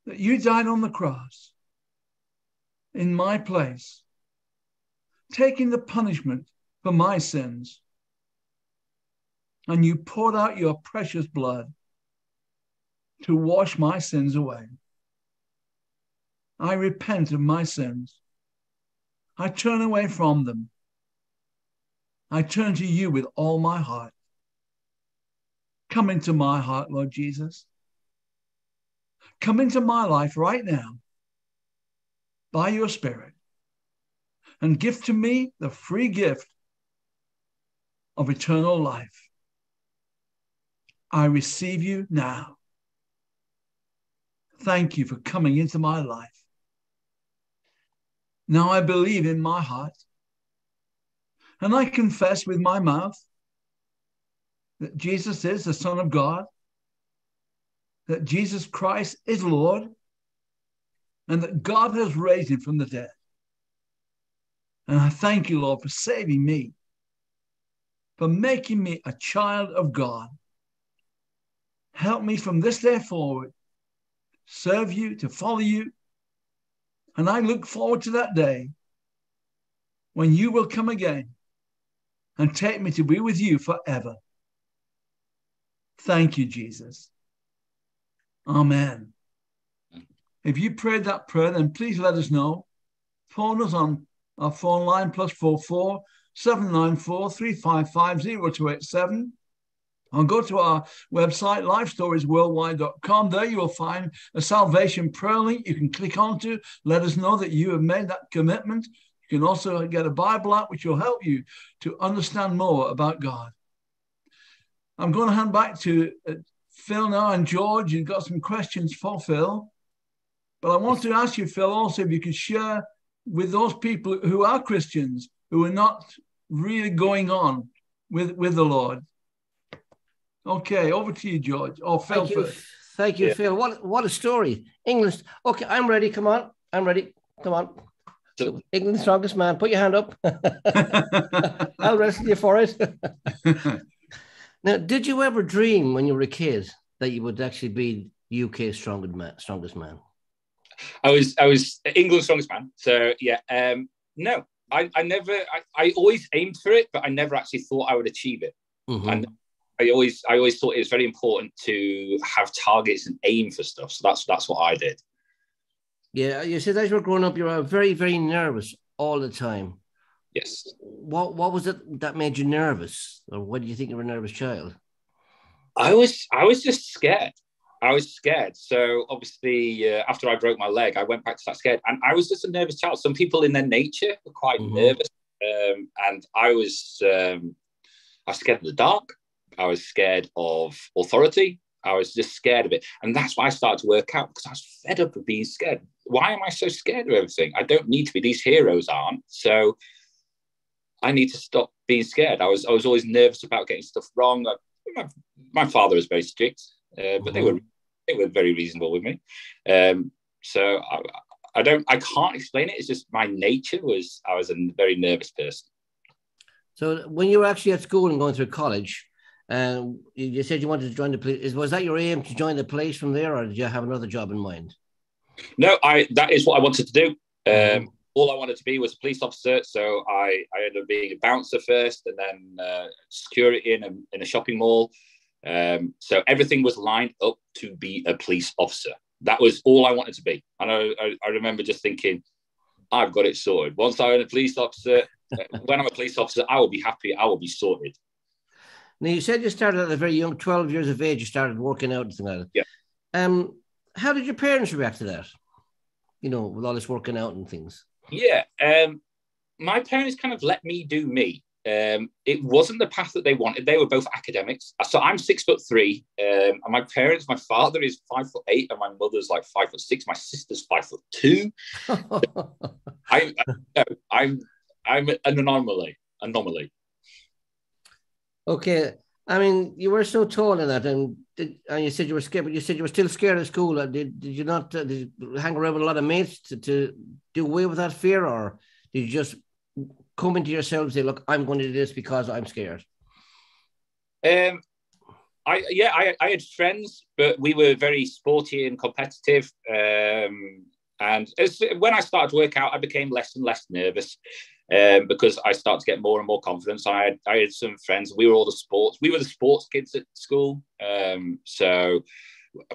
that you died on the cross in my place, taking the punishment for my sins. And you poured out your precious blood to wash my sins away. I repent of my sins. I turn away from them. I turn to you with all my heart. Come into my heart, Lord Jesus. Come into my life right now by your Spirit and give to me the free gift of eternal life. I receive you now. Thank you for coming into my life. Now I believe in my heart, and I confess with my mouth that Jesus is the Son of God, that Jesus Christ is Lord, and that God has raised him from the dead. And I thank you, Lord, for saving me, for making me a child of God. Help me from this day forward, serve you, to follow you. And I look forward to that day when you will come again and take me to be with you forever. Thank you, Jesus. Amen. If you prayed that prayer, then please let us know. Phone us on our phone line, +44 794 355 0287. Or go to our website, LifeStoriesWorldwide.com. There you will find a salvation prayer link you can click onto. Let us know that you have made that commitment. You can also get a Bible app which will help you to understand more about God. I'm going to hand back to Phil now, and George, you've got some questions for Phil. But I want to ask you, Phil, also if you could share with those people who are Christians, who are not really going on with the Lord. Okay, over to you, George. Oh, Phil first. Thank you, Phil. What a story. England. Okay, I'm ready. Come on. I'm ready. Come on. So, England's strongest man. Put your hand up. I'll wrestle you for it. Now, did you ever dream when you were a kid that you would actually be UK's strongest man? I was England's strongest man. So yeah, no, I always aimed for it, but I never actually thought I would achieve it. Mm-hmm. And I always thought it was very important to have targets and aim for stuff. So that's what I did. Yeah, you said as you were growing up, you were very, very nervous all the time. Yes. What was it that made you nervous, or what do you think you were a nervous child? I was just scared. I was scared. So obviously, after I broke my leg, I went back to that scared, and I was just a nervous child. Some people in their nature were quite nervous, and I was scared of the dark. I was scared of authority. I was just scared of it, and that's why I started to work out, because I was fed up of being scared. Why am I so scared of everything? I don't need to be. These heroes aren't. So I need to stop being scared. I was always nervous about getting stuff wrong. My father was very strict, but they were very reasonable with me. So I can't explain it. It's just my nature was, I was a very nervous person. So when you were actually at school and going through college, you said you wanted to join the police. Was that your aim, to join the police from there, or did you have another job in mind? No, that is what I wanted to do. All I wanted to be was a police officer. So I ended up being a bouncer first, and then security in a shopping mall. So everything was lined up to be a police officer. That was all I wanted to be. And I remember just thinking, I've got it sorted. Once I'm a police officer, when I'm a police officer, I will be happy. I will be sorted. Now, you said you started at a very young, 12 years of age, you started working out and things like that. Yeah. How did your parents react to that? With all this working out and things. Yeah. My parents kind of let me do me. It wasn't the path that they wanted. They were both academics. So I'm 6'3", and my father is 5'8", and my mother's like 5'6". My sister's 5'2". I'm an anomaly. Okay. I mean, you were so tall in that, and you said you were scared, but you said you were still scared of school. Did you not did you hang around with a lot of mates to do away with that fear, or did you just come into yourself and say, look, I'm going to do this because I'm scared? I had friends, but we were very sporty and competitive. And when I started to work out, I became less and less nervous because I started to get more and more confidence. I had some friends. We were the sports kids at school.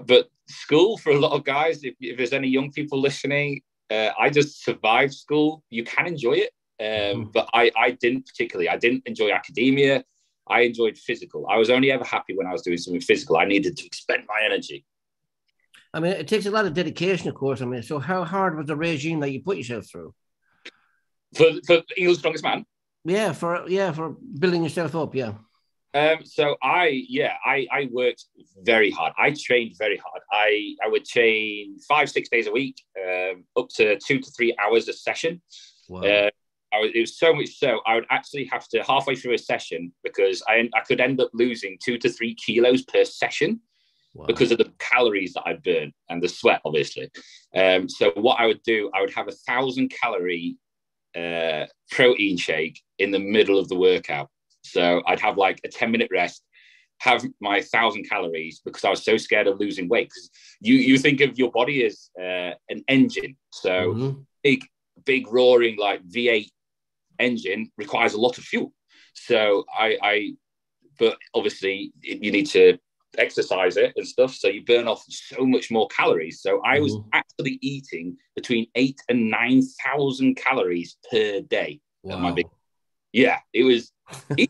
But school, for a lot of guys, if there's any young people listening, I just survived school. You can enjoy it. But I didn't particularly. I didn't enjoy academia. I enjoyed physical. I was only ever happy when I was doing something physical. I needed to expend my energy. I mean, it takes a lot of dedication, of course. I mean, so how hard was the regime that you put yourself through? For England's Strongest Man? Yeah, for building yourself up, yeah. So I worked very hard. I trained very hard. I would train 5-6 days a week, up to 2 to 3 hours a session. Wow. It was so much so I would actually have to, halfway through a session, because I could end up losing 2 to 3 kilos per session. Wow. Because of the calories that I burn and the sweat, obviously. So what I would do, I would have 1,000-calorie protein shake in the middle of the workout. So I'd have like a 10-minute rest, have my 1,000 calories, because I was so scared of losing weight. Because you think of your body as an engine. So big roaring like V8 engine requires a lot of fuel. So but obviously you need to exercise it and stuff, so you burn off so much more calories. So I was actually eating between 8,000 and 9,000 calories per day. Wow. It was like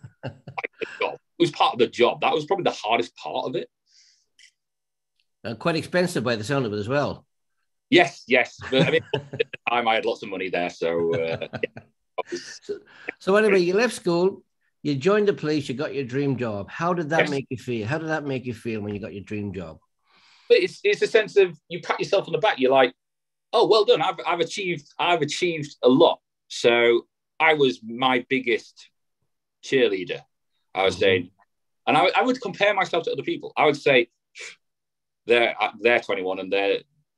the job. It was part of the job. That was probably the hardest part of it. And quite expensive by the sound of it as well. Yes. But I mean, at the time I had lots of money there, so so anyway, you left school. You joined the police, you got your dream job. How did that make you feel? How did that make you feel when you got your dream job? But it's a sense of, you pat yourself on the back. You're like, oh, well done. I've achieved a lot. So I was my biggest cheerleader. I was saying, and I would compare myself to other people. I would say they're 21 and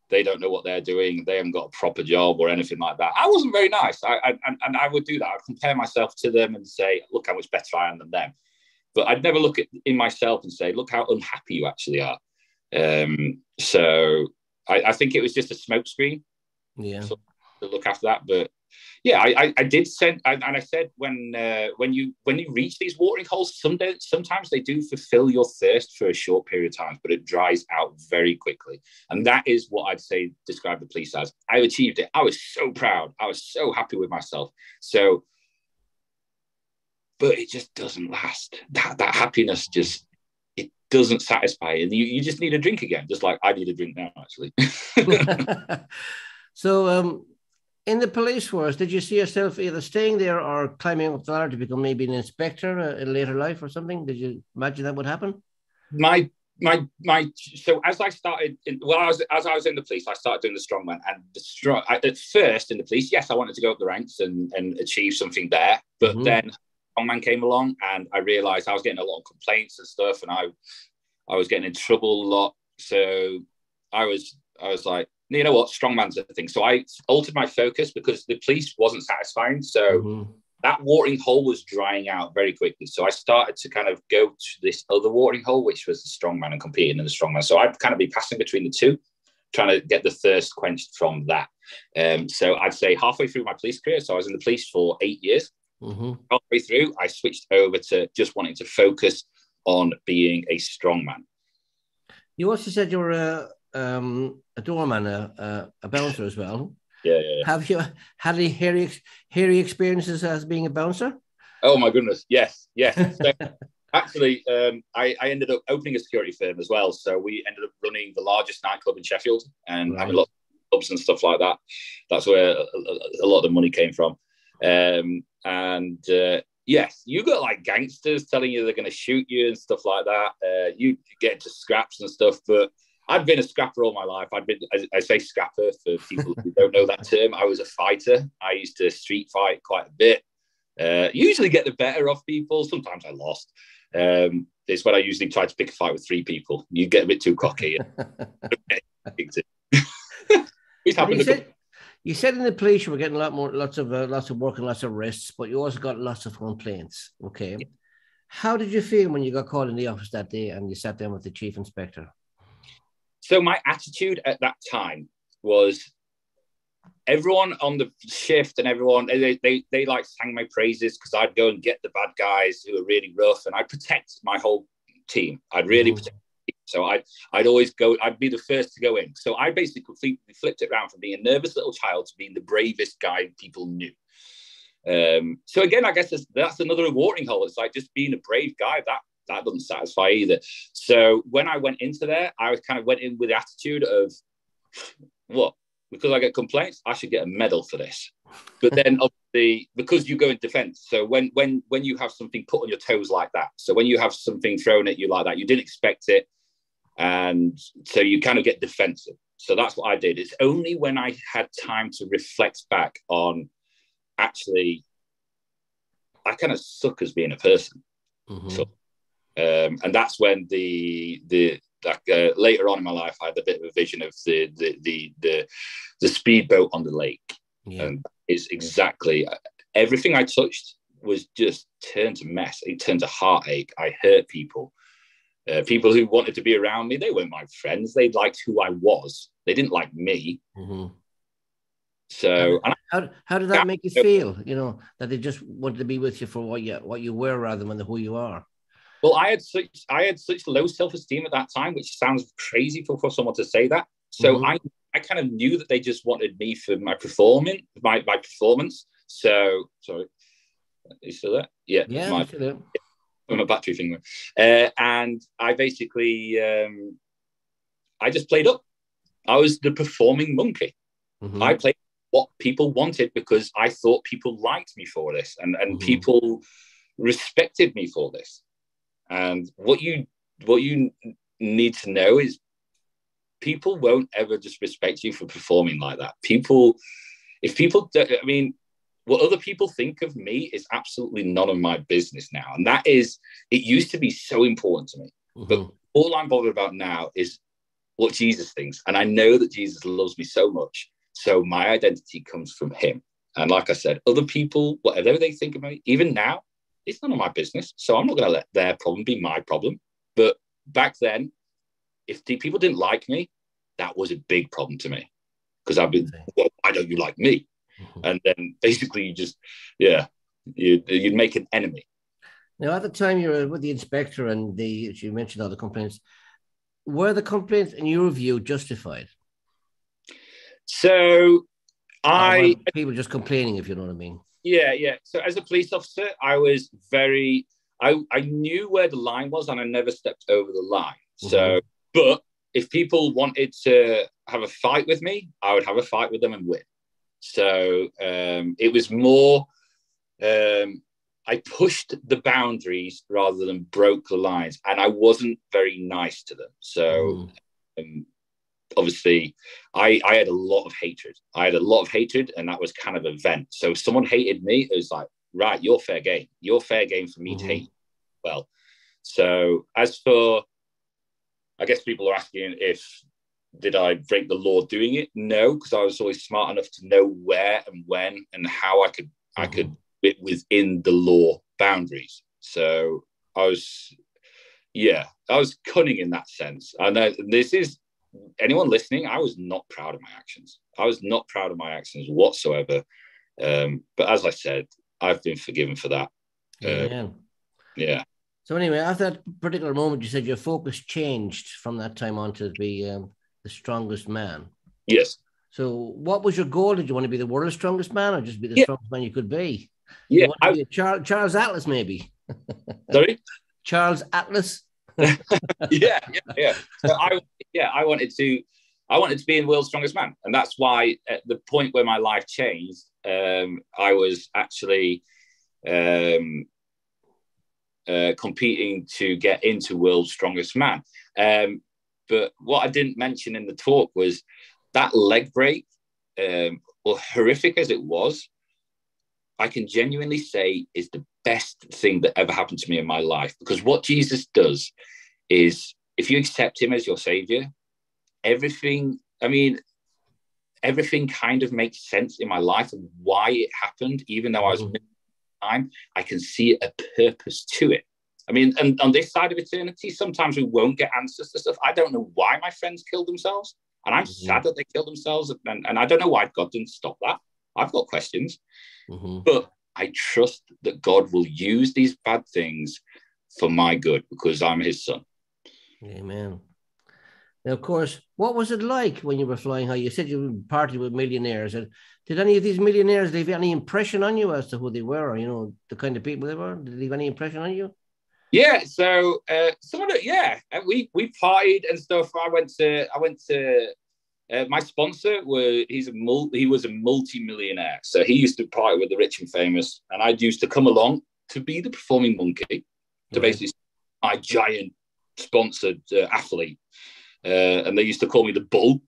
they don't know what they're doing. They haven't got a proper job or anything like that. I wasn't very nice. And I would do that. I'd compare myself to them and say, look how much better I am than them. But I'd never look in myself and say, look how unhappy you actually are. So I think it was just a smokescreen. Yeah. To look after that. But Yeah, I did send, and I said when you reach these watering holes, sometimes they do fulfill your thirst for a short period of time, but it dries out very quickly, and that is what I'd say describe the police as. I achieved it. I was so proud. I was so happy with myself. So, but it just doesn't last. That happiness just it doesn't satisfy, and you just need a drink again. Just like I need a drink now, actually. So, in the police force, did you see yourself either staying there or climbing up the ladder to become maybe an inspector in later life or something? Did you imagine that would happen? My so as I started as I was in the police, I started doing the strongman, and at first in the police, yes, I wanted to go up the ranks and achieve something there, but then strongman came along, and I realized I was getting a lot of complaints and stuff, and I was getting in trouble a lot. So I was like, you know what, strongman's a thing. So I altered my focus because the police wasn't satisfying. So that watering hole was drying out very quickly. So I started to kind of go to this other watering hole, which was the strongman, and competing in the strongman. So I'd kind of be passing between the two, trying to get the thirst quenched from that. So I'd say halfway through my police career, so I was in the police for 8 years. Halfway through, I switched over to just wanting to focus on being a strongman. You also said you were a doorman, a bouncer as well. Yeah. Have you had any hairy experiences as being a bouncer? Oh my goodness, yes. So, actually, I ended up opening a security firm as well. So we ended up running the largest nightclub in Sheffield and having lots of clubs and stuff like that. That's where a lot of the money came from. Yes, you got like gangsters telling you they're going to shoot you and stuff like that. You get into scraps and stuff, but I've been a scrapper all my life. I say scrapper for people who don't know that term. I was a fighter. I used to street fight quite a bit. Usually get the better of people. Sometimes I lost. It's when I usually try to pick a fight with 3 people. You get a bit too cocky. You said in the police you were getting lots of work and lots of risks, but you also got lots of complaints. Okay. Yeah. How did you feel when you got called in the office that day and you sat down with the chief inspector? So my attitude at that time was everyone on the shift and everyone, they like sang my praises because I'd go and get the bad guys who are really rough, and I'd protect my whole team. I'd really protect the team. So I'd always go, I'd be the first to go in. So I basically completely flipped it around from being a nervous little child to being the bravest guy people knew. So again, I guess that's another watering hole. It's like just being a brave guy, that doesn't satisfy either. So when I went into there, I went in with the attitude of, what? Because I get complaints, I should get a medal for this. But then obviously, because you go in defense, so when you have something put on your toes like that, so when you have something thrown at you like that, you didn't expect it. And so you kind of get defensive. So that's what I did. It's only when I had time to reflect back on, actually, I kind of suck as being a person. So, and that's when later on in my life, I had a bit of a vision of the speedboat on the lake. Yeah. And it's exactly everything I touched was just turned to mess. It turned to heartache. I hurt people. People who wanted to be around me, they weren't my friends. They liked who I was. They didn't like me. So, how did that make you feel? You know, that they just wanted to be with you for what you were rather than who you are. Well, I had such low self-esteem at that time, which sounds crazy for someone to say that. So I kind of knew that they just wanted me for my performance. So, sorry, are you still there? Yeah, I'm still there. My battery thing. And I basically, I just played up. I was the performing monkey. I played what people wanted because I thought people liked me for this, and people respected me for this. And what you need to know is people won't ever just respect you for performing like that. What other people think of me is absolutely none of my business now. And it used to be so important to me. But all I'm bothered about now is what Jesus thinks. And I know that Jesus loves me so much. So my identity comes from him. And like I said, other people, whatever they think of me, even now, it's none of my business. So I'm not going to let their problem be my problem. But back then, if people didn't like me, that was a big problem to me. Because I'd be, well, why don't you like me? And then basically you'd make an enemy. Now, at the time you were with the inspector and you mentioned all the complaints, were the complaints, in your view, justified? So people just complaining, if you know what I mean. Yeah. So as a police officer, I was I knew where the line was, and I never stepped over the line. So, but if people wanted to have a fight with me, I would have a fight with them and win. So it was more, I pushed the boundaries rather than broke the lines, and I wasn't very nice to them. So obviously I had a lot of hatred. And that was kind of a vent. So if someone hated me, it was like, right, you're fair game. You're fair game for me to hate. Well, so as for, I guess people are asking did I break the law doing it? No, because I was always smart enough to know where and when and how I could fit within the law boundaries. So I was cunning in that sense. I know this is, anyone listening, I was not proud of my actions. I was not proud of my actions whatsoever. But as I said, I've been forgiven for that. Yeah. So anyway, after that particular moment, you said your focus changed from that time on to be the strongest man. Yes. So what was your goal? Did you want to be the world's strongest man, or just be the strongest man you could be? Yeah. You want to be a Charles Atlas, maybe? Sorry? Charles Atlas? yeah. So I wanted to be in the world's strongest man. And that's why at the point where my life changed, I was actually competing to get into world's strongest man. But what I didn't mention in the talk was that leg break, horrific as it was, I can genuinely say is the best thing that ever happened to me in my life. Because what Jesus does is, if you accept him as your savior, everything kind of makes sense in my life and why it happened, even though I was time, I can see a purpose to it. I mean, and on this side of eternity, sometimes we won't get answers to stuff. I don't know why my friends killed themselves, and I'm sad that they killed themselves, and I don't know why God didn't stop that. I've got questions, but I trust that God will use these bad things for my good because I'm his son. Amen. Now, of course, what was it like when you were flying high? You said you partied with millionaires. And did any of these millionaires leave any impression on you as to who they were, or, the kind of people they were? Did they leave any impression on you? Yeah, so some of it, yeah. We partied and stuff. I went to my sponsor he was a multi-millionaire. So he used to party with the rich and famous, and I used to come along to be the performing monkey, to basically my giant sponsored athlete. And they used to call me the bull.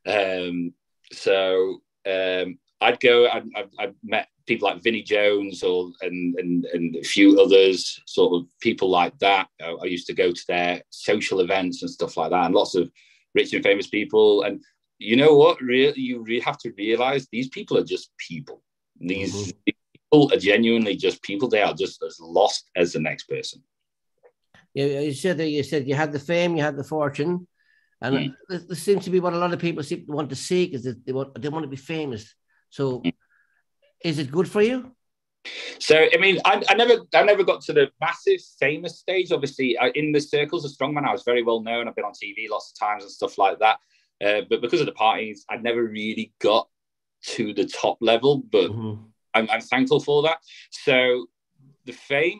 I'd go. I've met people like Vinnie Jones and a few others, sort of people like that. I used to go to their social events and stuff like that, and lots of rich and famous people. And you know what? You really have to realize these people are just people. These people are genuinely just people. They are just as lost as the next person. Yeah, you said you had the fame, you had the fortune. And this seems to be what a lot of people want to seek, is that they want to be famous. So is it good for you? So, I mean, I never got to the massive famous stage. Obviously, in the circles of strongman, I was very well known. I've been on TV lots of times and stuff like that. But because of the parties, I never really got to the top level. But I'm thankful for that. So the fame,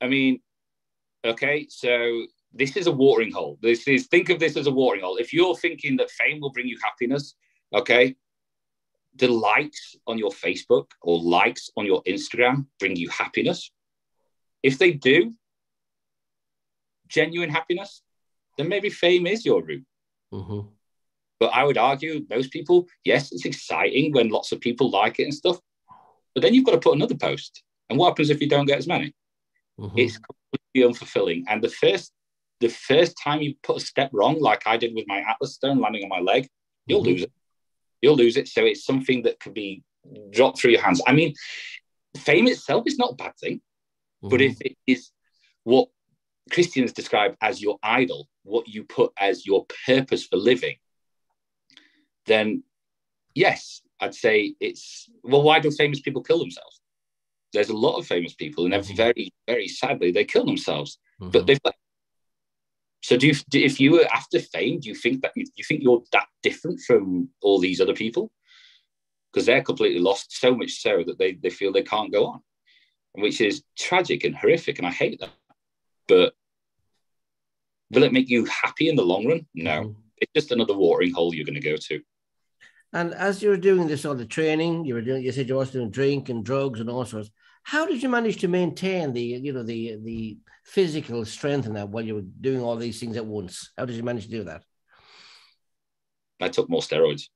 I mean, okay, so this is a watering hole. Think of this as a watering hole. If you're thinking that fame will bring you happiness, okay, the likes on your Facebook or likes on your Instagram bring you happiness? If they do, genuine happiness, then maybe fame is your route. But I would argue most people, yes, it's exciting when lots of people like it and stuff, but then you've got to put another post. And what happens if you don't get as many? It's completely unfulfilling. And the first time you put a step wrong, like I did with my Atlas stone landing on my leg, you'll lose it. You'll lose it. So it's something that can be dropped through your hands. I mean, fame itself is not a bad thing, but if it is what Christians describe as your idol, what you put as your purpose for living, then yes, I'd say it's, well, why do famous people kill themselves? There's a lot of famous people, and very, very sadly, they kill themselves. But they've. So if you were after fame, do you think you're that different from all these other people? Because they're completely lost, so much so that they feel they can't go on, which is tragic and horrific, and I hate that. But will it make you happy in the long run? No. It's just another watering hole you're going to go to. And as you were doing this all the training, you said you were also doing drink and drugs and all sorts. How did you manage to maintain the physical strength in that while you were doing all these things at once? How did you manage to do that? I took more steroids.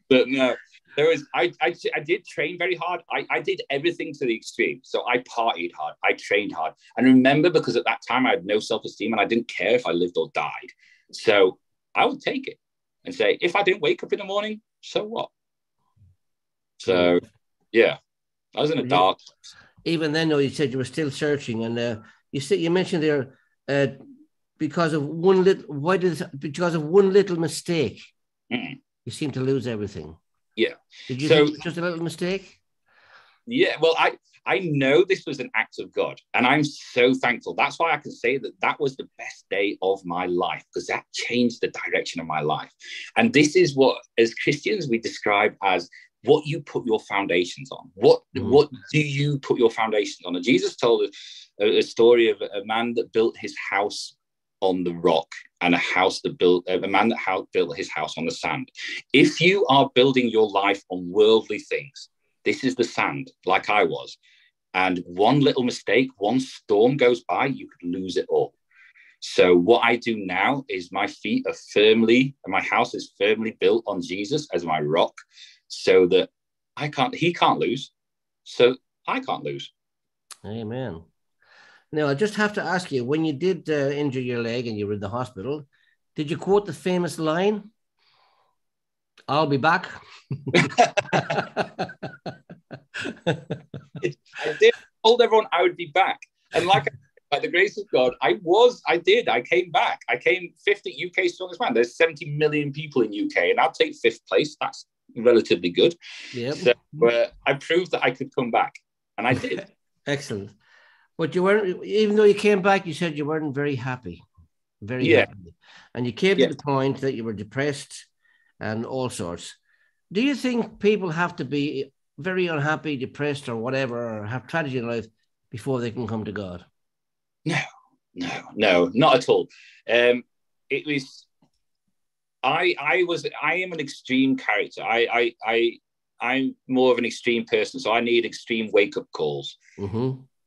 But no, there was, I did train very hard. I did everything to the extreme. So I partied hard. I trained hard. And remember, because at that time I had no self-esteem and I didn't care if I lived or died. So I would take it and say, if I didn't wake up in the morning, so what? So, yeah, I was in a dark. Even then, though, you said you were still searching, and you mentioned there because of one little mistake, you seem to lose everything. Yeah. Did you think it was just a little mistake? Yeah. Well, I know this was an act of God, and I'm so thankful. That's why I can say that was the best day of my life, because that changed the direction of my life. And this is what, as Christians, we describe as what you put your foundations on. What do you put your foundations on? And Jesus told us a story of a man that built his house on the rock, and a man that built his house on the sand. If you are building your life on worldly things, this is the sand, like I was. And one little mistake, one storm goes by, you could lose it all. So what I do now is my house is firmly built on Jesus as my rock, so that he can't lose, so I can't lose. Amen. Now, I just have to ask you, when you did injure your leg and you were in the hospital, did you quote the famous line, "I'll be back"? I did. Told everyone I would be back, and by the grace of God, I came back. I came 50 UK strongest man. There's 70 million people in UK, and I'll take 5th place. That's relatively good. Yep. So I proved that I could come back, and I did. Excellent. But you weren't, even though you came back, you said you weren't very happy. Very happy. And you came to the point that you were depressed and all sorts. Do you think people have to be very unhappy, depressed, or whatever, or have tragedy in life before they can come to God? No, not at all. It was. I am an extreme character. I'm more of an extreme person, so I need extreme wake-up calls.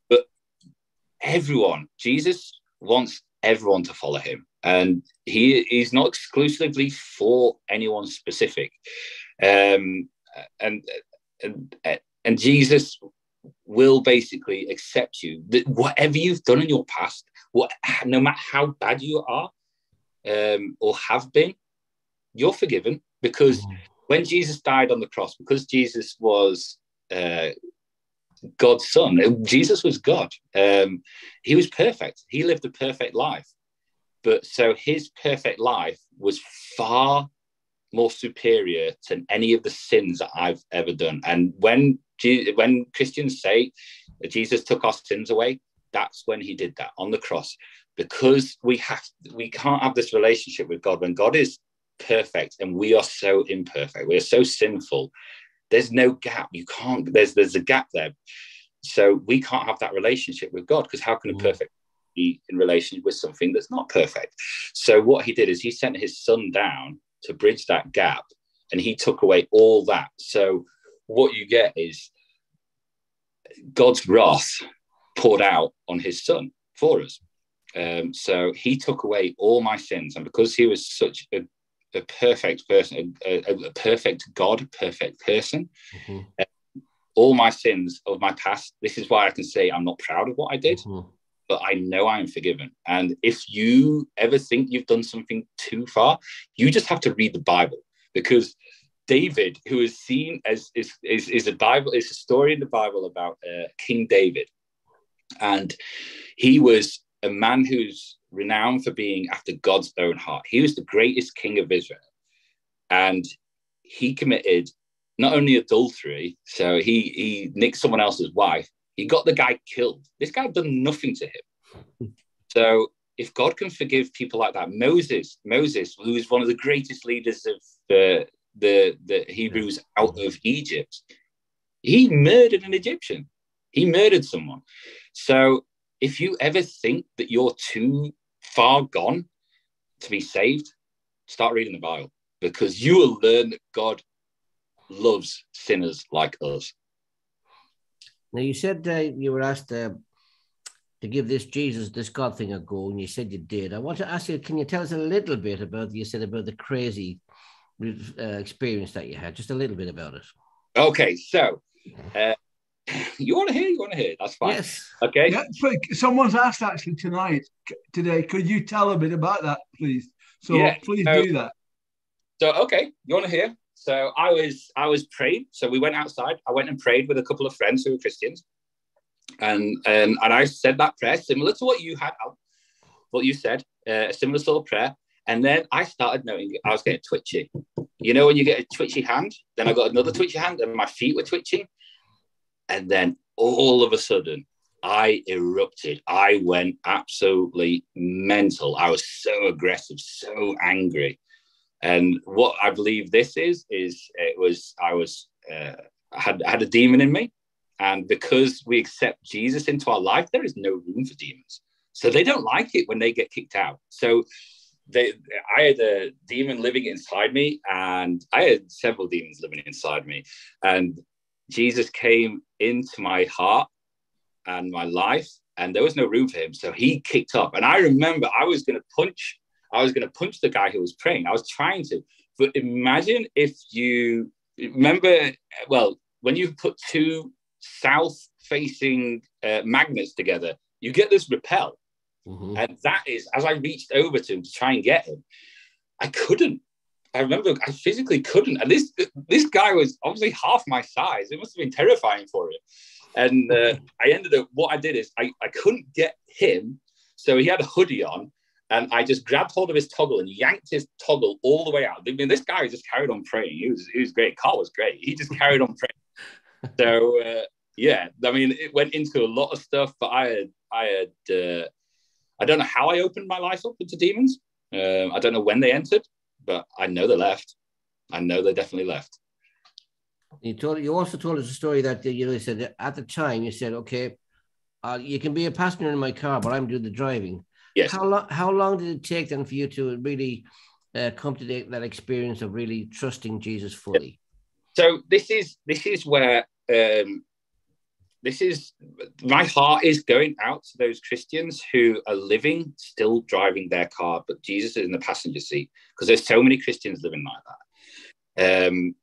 But Jesus wants everyone to follow him, and he's not exclusively for anyone specific. And Jesus will basically accept you, that whatever you've done in your past, no matter how bad you are or have been, you're forgiven, because when Jesus died on the cross, because Jesus was God's son, Jesus was God. He was perfect. He lived a perfect life. But so his perfect life was far more superior to any of the sins that I've ever done. And when Christians say that Jesus took our sins away, that's when he did that on the cross, because we can't have this relationship with God when God is perfect and we are so imperfect. We are so sinful. There's no gap. There's a gap there. So we can't have that relationship with God, because how can a perfect be in relation with something that's not perfect? So what he did is he sent his son down to bridge that gap, and he took away all that. So what you get is God's wrath poured out on his son for us. So he took away all my sins, and because he was such a perfect person, a perfect God, perfect person, all my sins of my past, this is why I can say I'm not proud of what I did, but I know I am forgiven. And if you ever think you've done something too far, you just have to read the Bible, because David, who is seen as is a story in the Bible about King David, and he was a man who's renowned for being after God's own heart. He was the greatest king of Israel. and he committed not only adultery, so he nicked someone else's wife, he got the guy killed. This guy had done nothing to him. So if God can forgive people like that, Moses, who is one of the greatest leaders of the Hebrews out of Egypt, he murdered an Egyptian. He murdered someone. So if you ever think that you're too far gone to be saved, start reading the Bible, because you will learn that God loves sinners like us. Now, you said you were asked to give this God thing a go, and you said you did. I want to ask you, can you tell us a little bit about, you said about the crazy experience that you had, just a little bit about it. Okay, so you want to hear? That's fine. Yes. Okay. Yeah, someone's asked actually today, could you tell a bit about that, please? So yeah, please do that. So, okay, you want to hear? So I was praying. So we went outside. I went and prayed with a couple of friends who were Christians. And I said that prayer similar to what you said, a similar sort of prayer. And then I started knowing I was getting twitchy. You know, when you get a twitchy hand, then I got another twitchy hand and my feet were twitching. And then all of a sudden, I erupted. I went absolutely mental. I was so aggressive, so angry. And what I believe this is I had a demon in me. And because we accept Jesus into our life, there is no room for demons. So they don't like it when they get kicked out. So I had a demon living inside me, and I had several demons living inside me. And Jesus came into my heart and my life, and there was no room for him. So he kicked up. And I remember I was going to punch the guy who was praying. I was trying to. But imagine if you remember, well, when you put two south-facing magnets together, you get this repel. Mm-hmm. And that is, as I reached over to him to try and get him, I couldn't. I remember I physically couldn't. And this guy was obviously half my size. It must have been terrifying for him. And I ended up, what I did is I couldn't get him. So he had a hoodie on, and I just grabbed hold of his toggle and yanked his toggle all the way out. I mean, this guy just carried on praying. He was great. Carl was great. He just carried on praying. So, yeah, I mean, it went into a lot of stuff, but I don't know how I opened my life up into demons. I don't know when they entered, but I know they left. I know they definitely left. You also told us a story that you said at the time you said, okay, you can be a passenger in my car, but I'm doing the driving. Yes. How long did it take then for you to really come to that experience of really trusting Jesus fully? So this is where my heart is going out to those Christians who are living, still driving their car, but Jesus is in the passenger seat, because there's so many Christians living like that.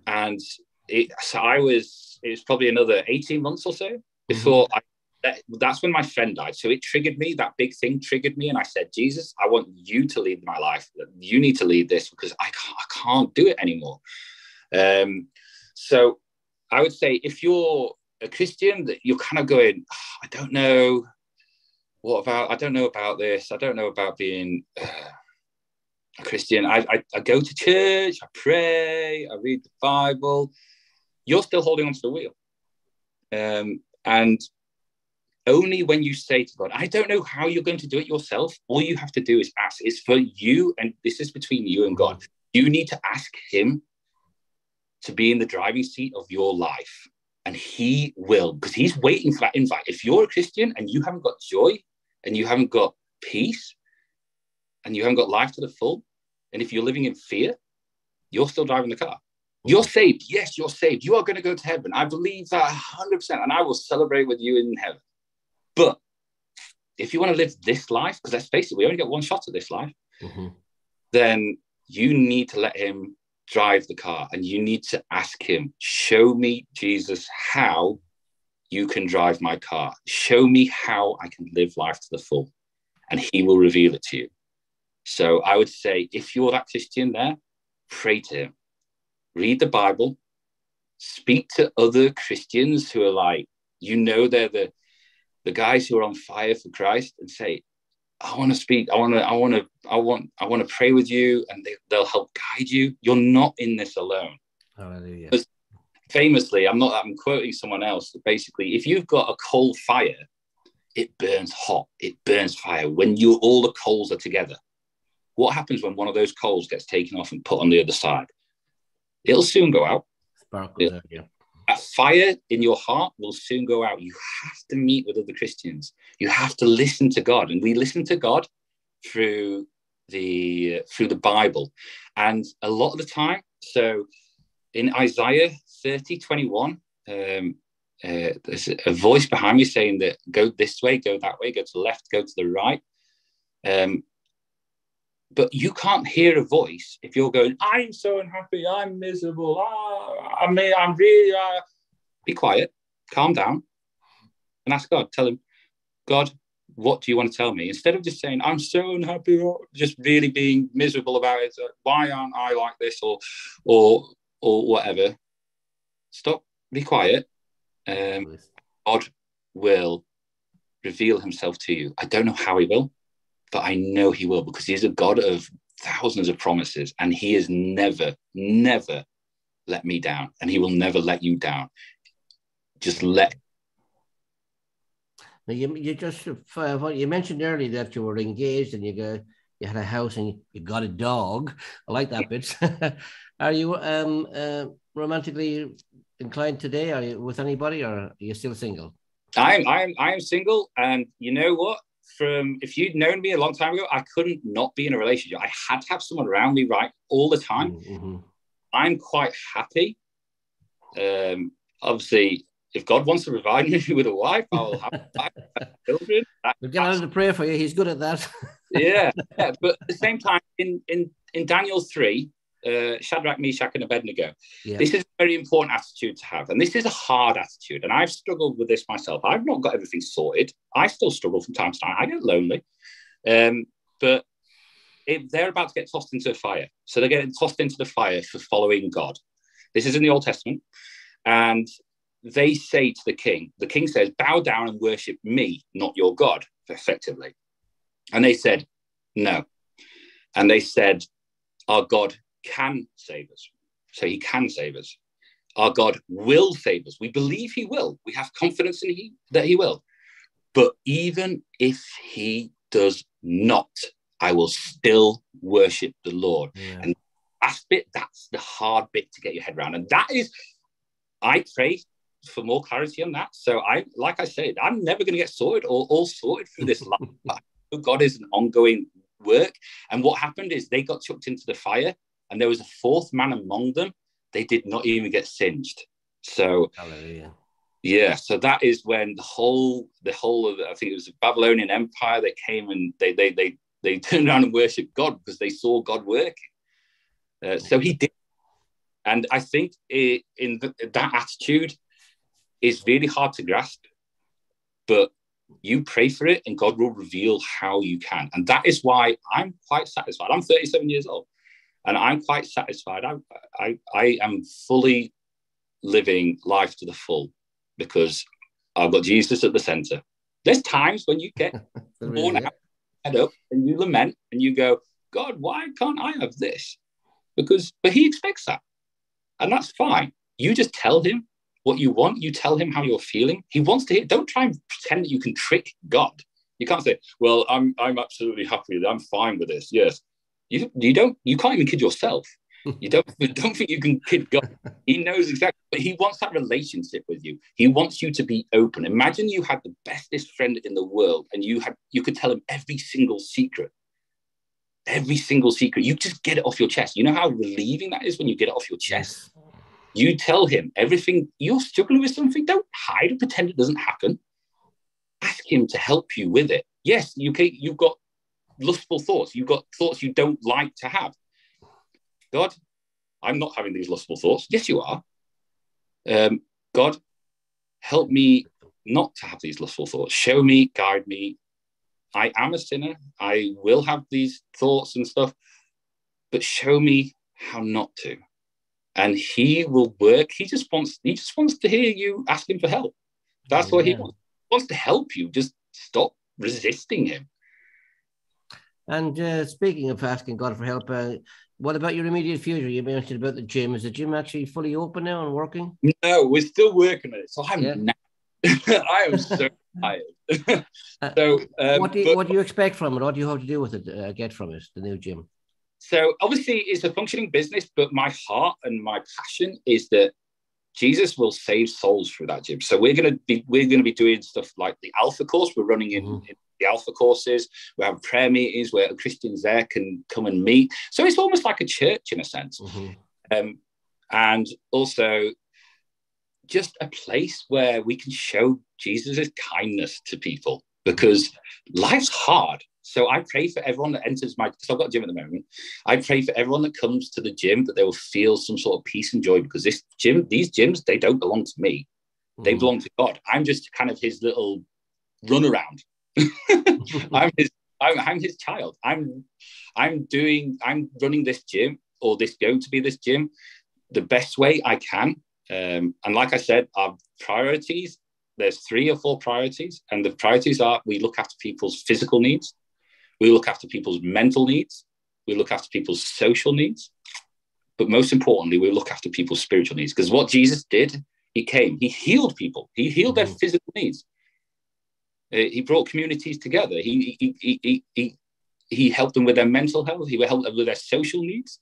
And it was probably another 18 months or so before that's when my friend died. So it triggered me, that big thing triggered me. And I said, Jesus, I want you to lead my life. You need to lead this, because I can't do it anymore. So I would say if you're a Christian, that you're kind of going, I don't know about this. I don't know about being a Christian. I go to church, I pray, I read the Bible. You're still holding onto the wheel. And only when you say to God, I don't know how you're going to do it yourself, all you have to do is ask. It's for you, and this is between you and God. You need to ask him to be in the driving seat of your life. And he will, because he's waiting for that invite. If you're a Christian and you haven't got joy, and you haven't got peace, and you haven't got life to the full, and if you're living in fear, you're still driving the car. You're saved. Yes, you're saved. You are going to go to heaven. I believe that 100%, and I will celebrate with you in heaven. But if you want to live this life, because let's face it, we only get one shot at this life, then you need to let him drive the car, and you need to ask him, show me, Jesus, how you can drive my car. Show me how I can live life to the full, and he will reveal it to you. So I would say, if you're that Christian there, pray to him, read the Bible, speak to other Christians who are like, they're the guys who are on fire for Christ, and say, I want to speak. I want to pray with you, and they'll help guide you. You're not in this alone. Hallelujah. Because famously, I'm quoting someone else, that basically, if you've got a coal fire, it burns hot. It burns fire when all the coals are together. What happens when one of those coals gets taken off and put on the other side? It'll soon go out. Spark goes out, yeah. A fire in your heart will soon go out. You have to meet with other Christians. You have to listen to God. And we listen to God through the Bible. And a lot of the time, so in Isaiah 30:21, there's a voice behind me saying that go this way, go that way, go to the left, go to the right. But you can't hear a voice if you're going, I'm so unhappy, I'm miserable, I'm really... Be quiet, calm down, and ask God. Tell him, God, what do you want to tell me? Instead of just saying, I'm so unhappy, or just really being miserable about it, why aren't I like this, or whatever. Stop, be quiet. God will reveal himself to you. I don't know how he will, but I know he will, because he's a God of thousands of promises, and he has never let me down, and he will never let you down. Just let. Now you just what you mentioned earlier, that you were engaged and you had a house and you got a dog. I like that bit. Are you romantically inclined today? Are you with anybody, or are you still single? I'm single, and you know what? If you'd known me a long time ago, I couldn't not be in a relationship. I had to have someone around me, right, all the time. Mm-hmm. I'm quite happy. Obviously, if God wants to provide me with a wife, I will have children. We'll get out to pray for you. He's good at that. yeah. But at the same time, in Daniel 3, Shadrach, Meshach, and Abednego, this is a very important attitude to have. And this is a hard attitude. And I've struggled with this myself. I've not got everything sorted. I still struggle from time to time. I get lonely. But if they're about to get tossed into a fire. So they're getting tossed into the fire for following God. This is in the Old Testament. And they say to the king says, bow down and worship me, not your God, effectively. And they said, no. And they said, our God can save us. So he can save us. Our God will save us. We believe he will. We have confidence in that he will. But even if he does not, I will still worship the Lord. Yeah. And that's the hard bit to get your head around. And that is, I pray for more clarity on that. So like I said, I'm never going to get sorted or all sorted through this life. God is an ongoing work. And what happened is they got chucked into the fire, and there was a fourth man among them. They did not even get singed. So, hallelujah. Yeah. So that is when the whole of I think it was the Babylonian Empire. They came and they turned around and worshipped God because they saw God working. So he did. And I think that attitude is really hard to grasp, but you pray for it and God will reveal how you can. And that is why I'm quite satisfied. I'm 37 years old and I'm quite satisfied. I am fully living life to the full because I've got Jesus at the center. There's times when you get worn out, head up, and you lament and you go, God, why can't I have this? But he expects that. And that's fine. You just tell him what you want. You tell him how you're feeling. He wants to hear. Don't try and pretend that you can trick God. You can't say, well, I'm absolutely happy. I'm fine with this. Yes. You can't even kid yourself. You don't think you can kid God. He knows exactly, but he wants that relationship with you. He wants you to be open. Imagine you had the bestest friend in the world and you could tell him every single secret. You just get it off your chest. You know how relieving that is when you get it off your chest? Yes. You tell him everything. You're struggling with something. Don't hide and pretend it doesn't happen. Ask him to help you with it. Yes, you've got lustful thoughts. You've got thoughts you don't like to have. God, I'm not having these lustful thoughts. Yes, you are. God, help me not to have these lustful thoughts. Show me, guide me. I am a sinner. I will have these thoughts and stuff, but show me how not to. And he will work. He just wants to hear you ask him for help. That's what he wants. He wants to help you. Just stop resisting him. And speaking of asking God for help, what about your immediate future? You mentioned about the gym. Is the gym actually fully open now and working? No, we're still working on it. So Yeah. I am so tired. So, what do you expect from it? What do you hope to do with it? Get from it, the new gym? So obviously, it's a functioning business, but my heart and my passion is that Jesus will save souls through that gym. So we're going to be doing stuff like the Alpha course. We're running in the Alpha courses. We have prayer meetings where Christians there can come and meet. So it's almost like a church in a sense. And also just a place where we can show Jesus' kindness to people, because life's hard. So I pray for everyone that enters because I've got a gym at the moment. I pray for everyone that comes to the gym that they will feel some sort of peace and joy, because these gyms, they don't belong to me. They belong to God. I'm just kind of his little runaround. I'm his child. I'm running this gym, or this going to be this gym, the best way I can. And like I said, our priorities, there's 3 or 4 priorities. And the priorities are: we look after people's physical needs. We look after people's mental needs. We look after people's social needs. But most importantly, we look after people's spiritual needs. Because what Jesus did, he healed people. He healed their physical needs. He brought communities together. He helped them with their mental health. He helped them with their social needs.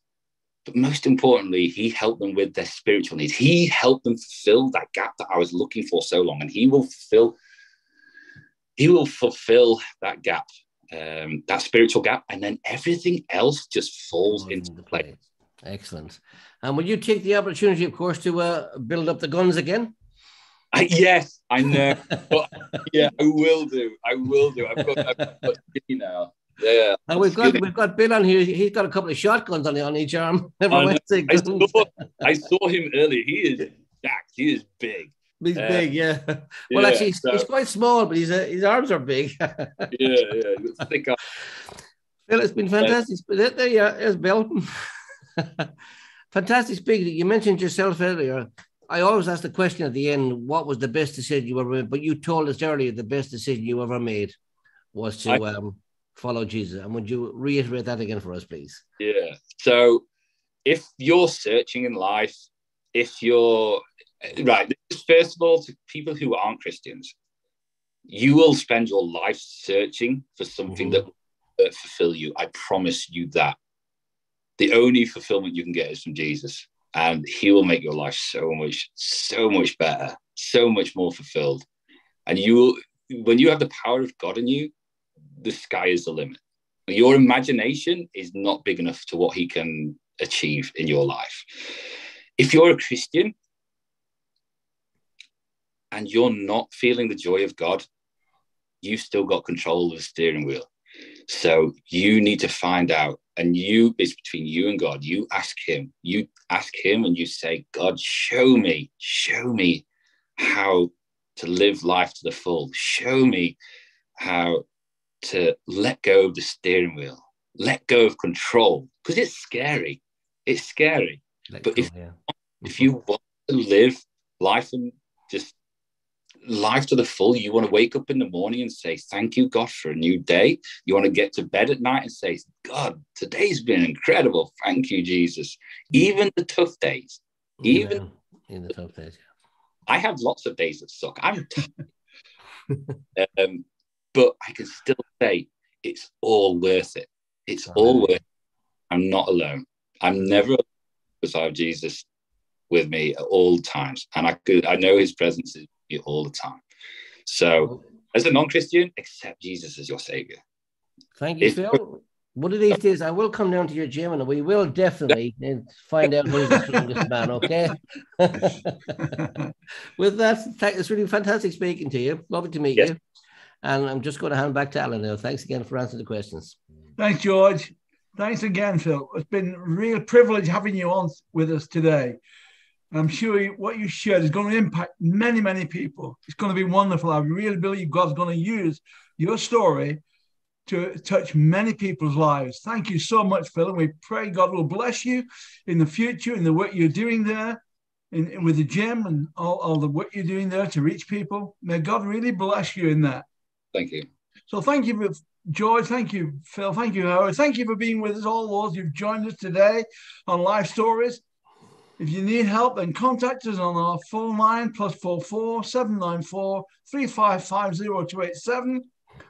But most importantly, he helped them with their spiritual needs. He helped them fulfill that gap that I was looking for so long. And he will fulfill that gap. That spiritual gap, and then everything else just falls into place. Excellent. And will you take the opportunity, of course, to build up the guns again? Yes, I know. But yeah, I will do. I've got now. Yeah. And we've got Bill on here. He's got a couple of shotguns on each arm. I saw him earlier. He is jacked. He is big. He's big, yeah. Well, actually, he's quite small, but his arms are big. yeah. Thick arms. Phil, it's been fantastic. There you are. There's Bill. Fantastic speaking. You mentioned yourself earlier. I always ask the question at the end, what was the best decision you ever made? But you told us earlier the best decision you ever made was to follow Jesus. And would you reiterate that again for us, please? Yeah. So if you're searching in life, right, first of all, to people who aren't Christians, you will spend your life searching for something that will fulfill you. I promise you that. The only fulfillment you can get is from Jesus, and he will make your life so much better, so much more fulfilled. And when you have the power of God in you, the sky is the limit. Your imagination is not big enough to what he can achieve in your life. If you're a Christian and you're not feeling the joy of God, you've still got control of the steering wheel. So you need to find out, and it's between you and God. You ask him and you say, God, show me how to live life to the full. Show me how to let go of the steering wheel, let go of control, because it's scary. If you want to live life and just life to the full, you want to wake up in the morning and say, thank you, God, for a new day. You want to get to bed at night and say, God, today's been incredible. Thank you, Jesus. Even the tough days, in the tough days. I have lots of days that suck. I'm tired. But I can still say it's all worth it. It's all worth it. I'm not alone. I'm never alone because I have Jesus with me at all times. And I know his presence is with you all the time. So as a non-Christian, accept Jesus as your savior. Thank you, Phil. One of these days, I will come down to your gym and we will definitely find out who's the strongest man, okay? With that, it's really fantastic speaking to you. Lovely to meet you. And I'm just going to hand back to Alan now. Thanks again for answering the questions. Thanks, George. Thanks again, Phil. It's been a real privilege having you on with us today. I'm sure what you shared is going to impact many, many people. It's going to be wonderful. I really believe God's going to use your story to touch many people's lives. Thank you so much, Phil. And we pray God will bless you in the future in the work you're doing there with the gym and all the work you're doing there to reach people. May God really bless you in that. Thank you. So thank you Joy. Thank you, Phil. Thank you, Howard. Thank you for being with us, all those who've joined us today on Life Stories. If you need help, then contact us on our phone line, +44 794 355 0287,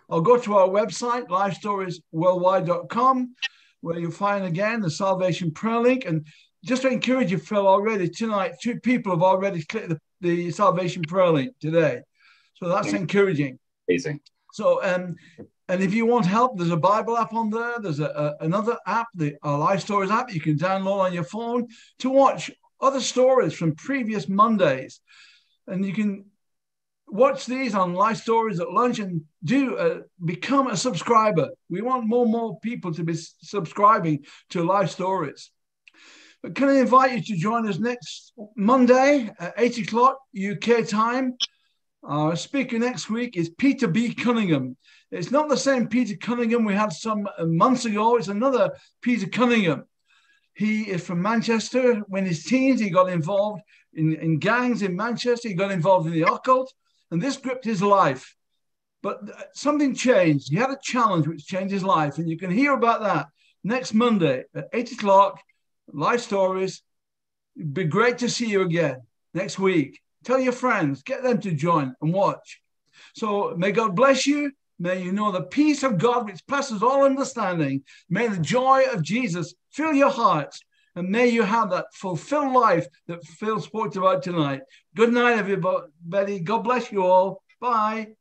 or go to our website, LifeStoriesWorldwide.com, where you'll find again the Salvation Prayer link. And just to encourage you, Phil, already tonight, 2 people have already clicked the Salvation Prayer link today. So that's encouraging. Amazing. So, and if you want help, there's a Bible app on there. There's another app, our Life Stories app, you can download on your phone to watch other stories from previous Mondays. And you can watch these on Life Stories at lunch and become a subscriber. We want more people to be subscribing to Life Stories. But can I invite you to join us next Monday at 8 o'clock UK time? Our speaker next week is Peter B. Cunningham. It's not the same Peter Cunningham we had some months ago. It's another Peter Cunningham. He is from Manchester. When his teens, he got involved in gangs in Manchester. He got involved in the occult, and this gripped his life. But something changed. He had a challenge which changed his life, and you can hear about that next Monday at 8 o'clock, Life Stories. It'd be great to see you again next week. Tell your friends, get them to join and watch. So may God bless you. May you know the peace of God which passes all understanding. May the joy of Jesus fill your hearts. And may you have that fulfilled life that Phil spoke about tonight. Good night, everybody. God bless you all. Bye.